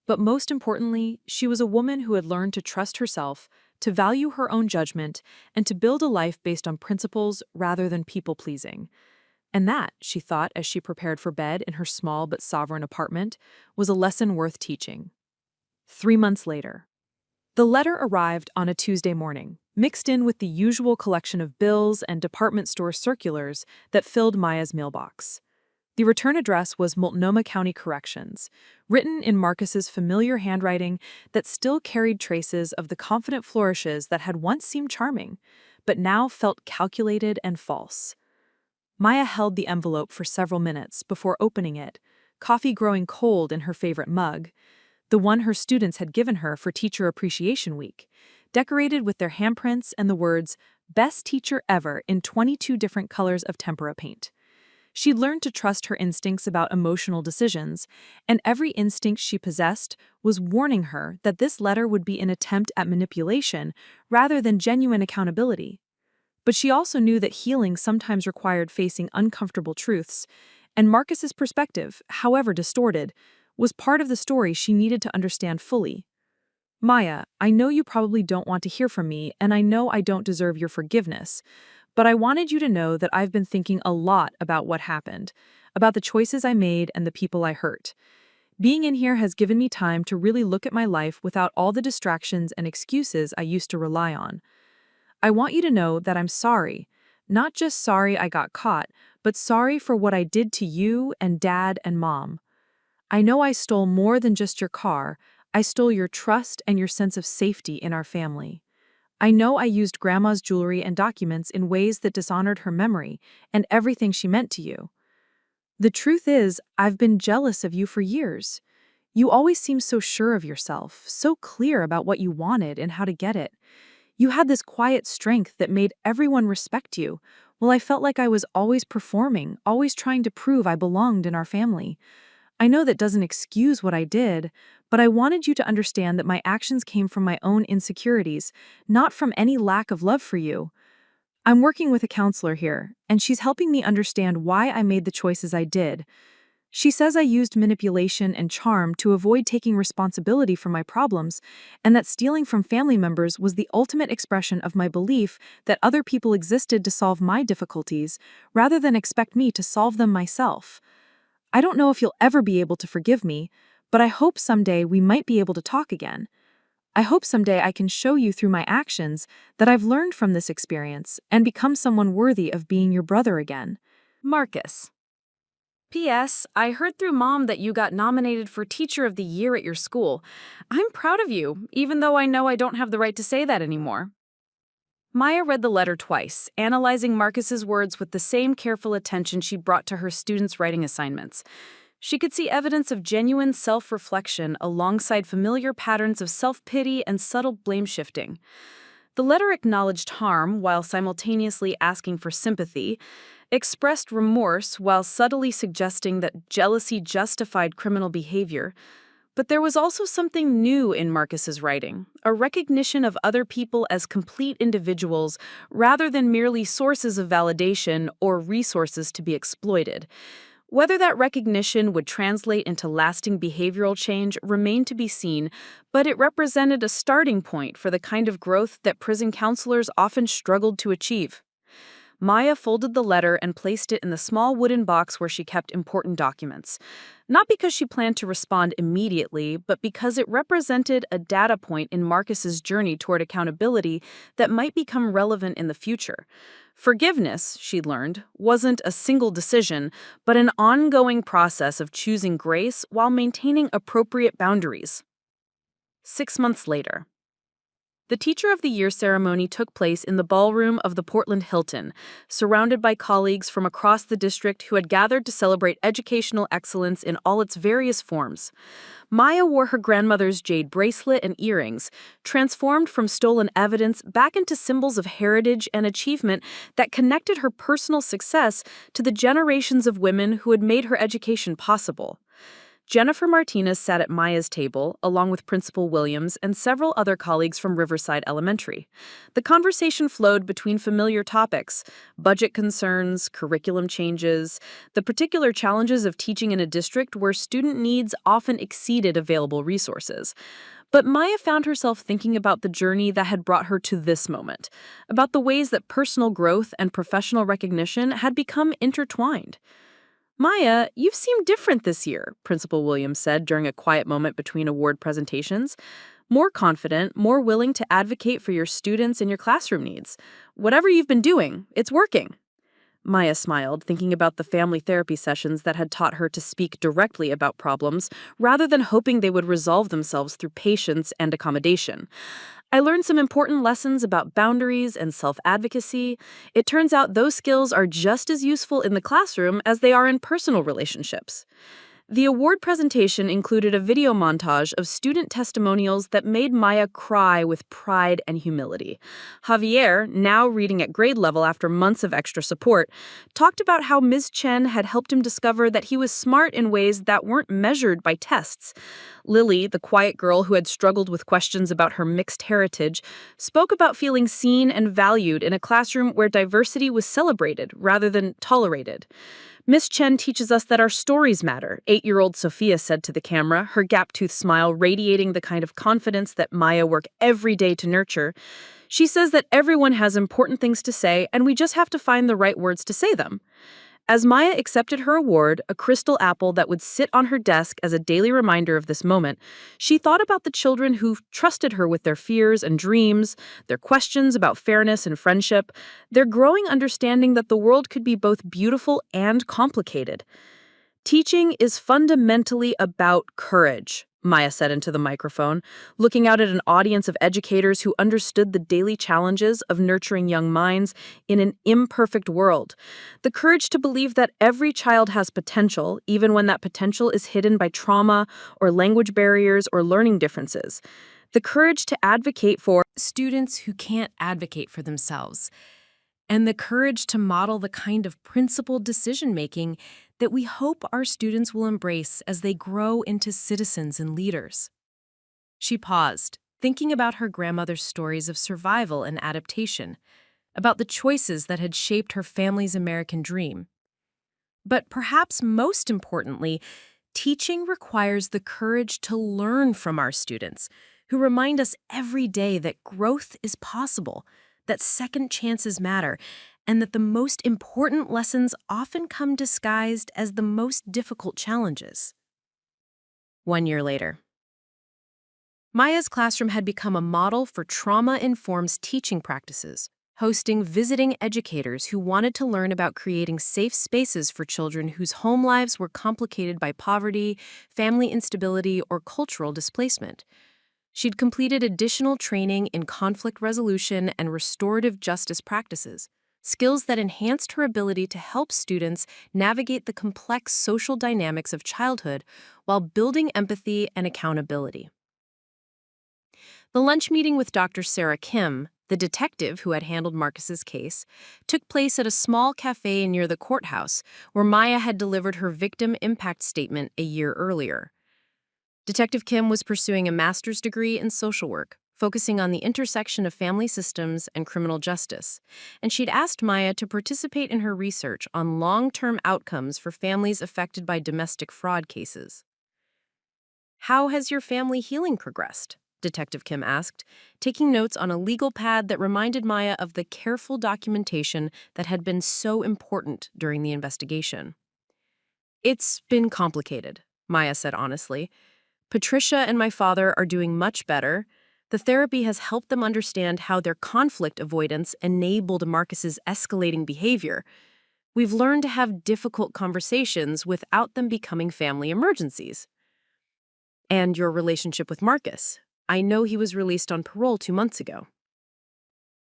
[SPEAKER 3] But most importantly, she was a woman who had learned to trust herself, to value her own judgment, and to build a life based on principles rather than people-pleasing. And that, she thought as she prepared for bed in her small but sovereign apartment, was a lesson worth teaching. 3 months later. The letter arrived on a Tuesday morning, mixed in with the usual collection of bills and department store circulars that filled Maya's mailbox. The return address was Multnomah County Corrections, written in Marcus's familiar handwriting that still carried traces of the confident flourishes that had once seemed charming, but now felt calculated and false. Maya held the envelope for several minutes before opening it, coffee growing cold in her favorite mug, the one her students had given her for Teacher Appreciation Week, decorated with their handprints and the words, "Best Teacher Ever" in 22 different colors of tempera paint. She'd learned to trust her instincts about emotional decisions, and every instinct she possessed was warning her that this letter would be an attempt at manipulation rather than genuine accountability. But she also knew that healing sometimes required facing uncomfortable truths, and Marcus's perspective, however distorted, was part of the story she needed to understand fully. "Maya, I know you probably don't want to hear from me, and I know I don't deserve your forgiveness, but I wanted you to know that I've been thinking a lot about what happened, about the choices I made and the people I hurt.
[SPEAKER 2] Being in here has given me time to really look at my life without all the distractions and excuses I used to rely on. I want you to know that I'm sorry. Not just sorry I got caught, but sorry for what I did to you and Dad and Mom. I know I stole more than just your car. I stole your trust and your sense of safety in our family. I know I used Grandma's jewelry and documents in ways that dishonored her memory and everything she meant to you. The truth is, I've been jealous of you for years. You always seemed so sure of yourself, so clear about what you wanted and how to get it. You had this quiet strength that made everyone respect you, while I felt like I was always performing, always trying to prove I belonged in our family. I know that doesn't excuse what I did, but I wanted you to understand that my actions came from my own insecurities, not from any lack of love for you. I'm working with a counselor here, and she's helping me understand why I made the choices I did. She says I used manipulation and charm to avoid taking responsibility for my problems, and that stealing from family members was the ultimate expression of my belief that other people existed to solve my difficulties, rather than expect me to solve them myself. I don't know if you'll ever be able to forgive me, but I hope someday we might be able to talk again. I hope someday I can show you through my actions that I've learned from this experience and become someone worthy of being your brother again. Marcus. P.S. I heard through Mom that you got nominated for Teacher of the Year at your school. I'm proud of you, even though I know I don't have the right to say that anymore. Maya read the letter twice, analyzing Marcus's words with the same careful attention she brought to her students' writing assignments. She could see evidence of genuine self-reflection alongside familiar patterns of self-pity and subtle blame-shifting. The letter acknowledged harm while simultaneously asking for sympathy, expressed remorse while subtly suggesting that jealousy justified criminal behavior. But there was also something new in Marcus's writing, a recognition of other people as complete individuals rather than merely sources of validation or resources to be exploited. Whether that recognition would translate into lasting behavioral change remained to be seen, but it represented a starting point for the kind of growth that prison counselors often struggled to achieve. Maya folded the letter and placed it in the small wooden box where she kept important documents. Not because she planned to respond immediately, but because it represented a data point in Marcus's journey toward accountability that might become relevant in the future. Forgiveness, she learned, wasn't a single decision, but an ongoing process of choosing grace while maintaining appropriate boundaries. 6 months later. The Teacher of the Year ceremony took place in the ballroom of the Portland Hilton, surrounded by colleagues from across the district who had gathered to celebrate educational excellence in all its various forms. Maya wore her grandmother's jade bracelet and earrings, transformed from stolen evidence back into symbols of heritage and achievement that connected her personal success to the generations of women who had made her education possible. Jennifer Martinez sat at Maya's table, along with Principal Williams and several other colleagues from Riverside Elementary. The conversation flowed between familiar topics: budget concerns, curriculum changes, the particular challenges of teaching in a district where student needs often exceeded available resources. But Maya found herself thinking about the journey that had brought her to this moment, about the ways that personal growth and professional recognition had become intertwined. "Maya, you've seemed different this year," Principal Williams said during a quiet moment between award presentations. "More confident, more willing to advocate for your students and your classroom needs. Whatever you've been doing, it's working." Maya smiled, thinking about the family therapy sessions that had taught her to speak directly about problems, rather than hoping they would resolve themselves through patience and accommodation. "I learned some important lessons about boundaries and self-advocacy. It turns out those skills are just as useful in the classroom as they are in personal relationships." The award presentation included a video montage of student testimonials that made Maya cry with pride and humility. Javier, now reading at grade level after months of extra support, talked about how Ms. Chen had helped him discover that he was smart in ways that weren't measured by tests. Lily, the quiet girl who had struggled with questions about her mixed heritage, spoke about feeling seen and valued in a classroom where diversity was celebrated rather than tolerated. "Miss Chen teaches us that our stories matter," 8-year-old Sophia said to the camera, her gap-toothed smile radiating the kind of confidence that Maya worked every day to nurture. "She says that everyone has important things to say, and we just have to find the right words to say them." As Maya accepted her award, a crystal apple that would sit on her desk as a daily reminder of this moment, she thought about the children who trusted her with their fears and dreams, their questions about fairness and friendship, their growing understanding that the world could be both beautiful and complicated. Teaching is fundamentally about courage, Maya said into the microphone, looking out at an audience of educators who understood the daily challenges of nurturing young minds in an imperfect world. The courage to believe that every child has potential, even when that potential is hidden by trauma or language barriers or learning differences. The courage to advocate for
[SPEAKER 1] students who can't advocate for themselves, and the courage to model the kind of principled decision-making that we hope our students will embrace as they grow into citizens and leaders. She paused, thinking about her grandmother's stories of survival and adaptation, about the choices that had shaped her family's American dream. But perhaps most importantly, teaching requires the courage to learn from our students, who remind us every day that growth is possible, that second chances matter, and that the most important lessons often come disguised as the most difficult challenges. 1 year later. Maya's classroom had become a model for trauma-informed teaching practices, hosting visiting educators who wanted to learn about creating safe spaces for children whose home lives were complicated by poverty, family instability, or cultural displacement. She'd completed additional training in conflict resolution and restorative justice practices, skills that enhanced her ability to help students navigate the complex social dynamics of childhood while building empathy and accountability. The lunch meeting with Dr. Sarah Kim, the detective who had handled Marcus's case, took place at a small cafe near the courthouse where Maya had delivered her victim impact statement a year earlier. Detective Kim was pursuing a master's degree in social work, focusing on the intersection of family systems and criminal justice, and she'd asked Maya to participate in her research on long-term outcomes for families affected by domestic fraud cases. "How has your family healing progressed?" Detective Kim asked, taking notes on a legal pad that reminded Maya of the careful documentation that had been so important during the investigation. "It's been complicated," Maya said honestly. "Patricia and my father are doing much better. The therapy has helped them understand how their conflict avoidance enabled Marcus's escalating behavior. We've learned to have difficult conversations without them becoming family emergencies." "And your relationship with Marcus? I know he was released on parole 2 months ago."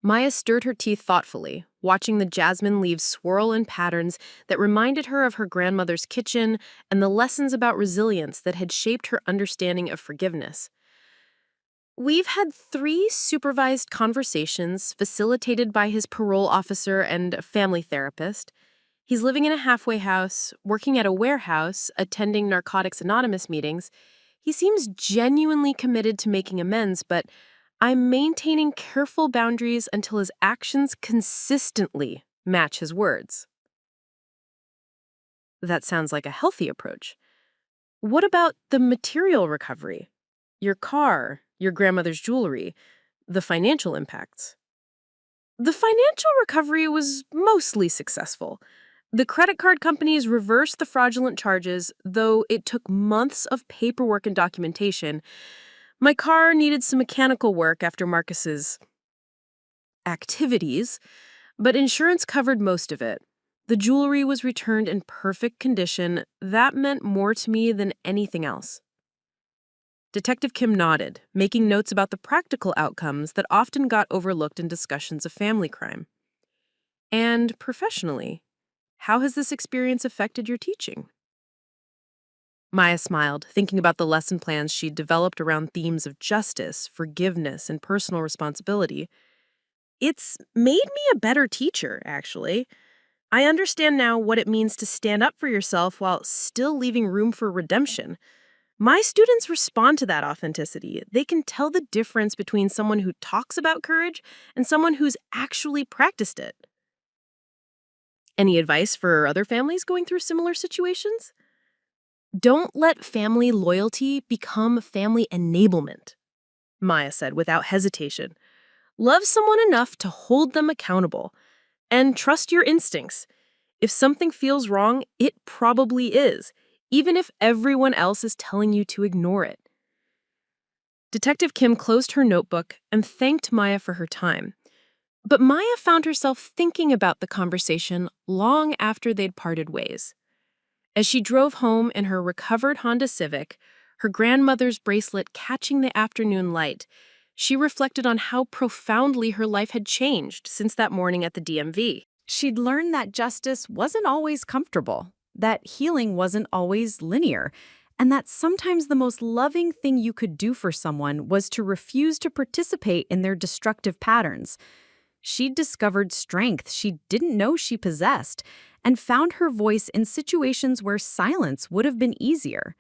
[SPEAKER 1] Maya stirred her teeth thoughtfully, watching the jasmine leaves swirl in patterns that reminded her of her grandmother's kitchen and the lessons about resilience that had shaped her understanding of forgiveness. "We've had 3 supervised conversations facilitated by his parole officer and a family therapist. He's living in a halfway house, working at a warehouse, attending Narcotics Anonymous meetings. He seems genuinely committed to making amends, but I'm maintaining careful boundaries until his actions consistently match his words." That sounds like a healthy approach. What about the material recovery? Your car, your grandmother's jewelry, the financial impacts? The financial recovery was mostly successful. The credit card companies reversed the fraudulent charges, though it took months of paperwork and documentation. My car needed some mechanical work after Marcus's activities, but insurance covered most of it. The jewelry was returned in perfect condition. That meant more to me than anything else. Detective Kim nodded, making notes about the practical outcomes that often got overlooked in discussions of family crime. "And professionally, how has this experience affected your teaching?" Maya smiled, thinking about the lesson plans she'd developed around themes of justice, forgiveness, and personal responsibility. "It's made me a better teacher, actually. I understand now what it means to stand up for yourself while still leaving room for redemption. My students respond to that authenticity. They can tell the difference between someone who talks about courage and someone who's actually practiced it." Any advice for other families going through similar situations? "Don't let family loyalty become family enablement," Maya said without hesitation. "Love someone enough to hold them accountable. And trust your instincts.
[SPEAKER 2] If something feels wrong, it probably is, even if everyone else is telling you to ignore it. Detective Kim closed her notebook and thanked Maya for her time. But Maya found herself thinking about the conversation long after they'd parted ways. As she drove home in her recovered Honda Civic, her grandmother's bracelet catching the afternoon light, she reflected on how profoundly her life had changed since that morning at the DMV.
[SPEAKER 6] She'd learned that justice wasn't always comfortable, that healing wasn't always linear, and that sometimes the most loving thing you could do for someone was to refuse to participate in their destructive patterns. She'd discovered strength she didn't know she possessed, and found her voice in situations where silence would have been easier.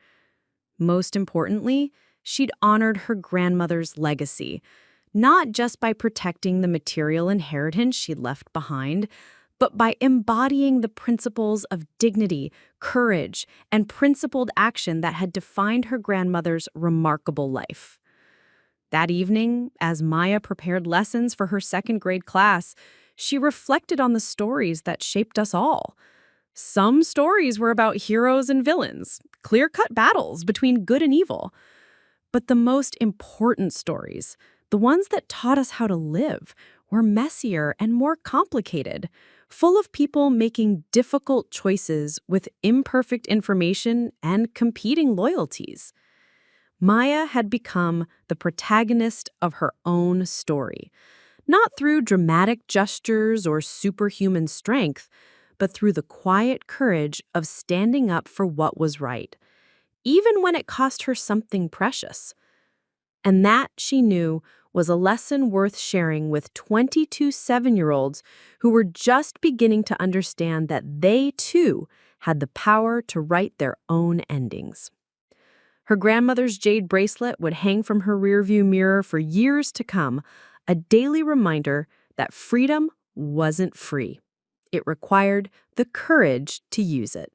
[SPEAKER 6] Most importantly, she'd honored her grandmother's legacy, not just by protecting the material inheritance she'd left behind, but by embodying the principles of dignity, courage, and principled action that had defined her grandmother's remarkable life. That evening, as Maya prepared lessons for her second-grade class, she reflected on the stories that shaped us all. Some stories were about heroes and villains, clear-cut battles between good and evil. But the most important stories, the ones that taught us how to live, were messier and more complicated, full of people making difficult choices with imperfect information and competing loyalties. Maya had become the protagonist of her own story, not through dramatic gestures or superhuman strength, but through the quiet courage of standing up for what was right, even when it cost her something precious. And that, she knew, was a lesson worth sharing with 22 7-year-olds who were just beginning to understand that they, too, had the power to write their own endings. Her grandmother's jade bracelet would hang from her rearview mirror for years to come, a daily reminder that freedom wasn't free. It required the courage to use it.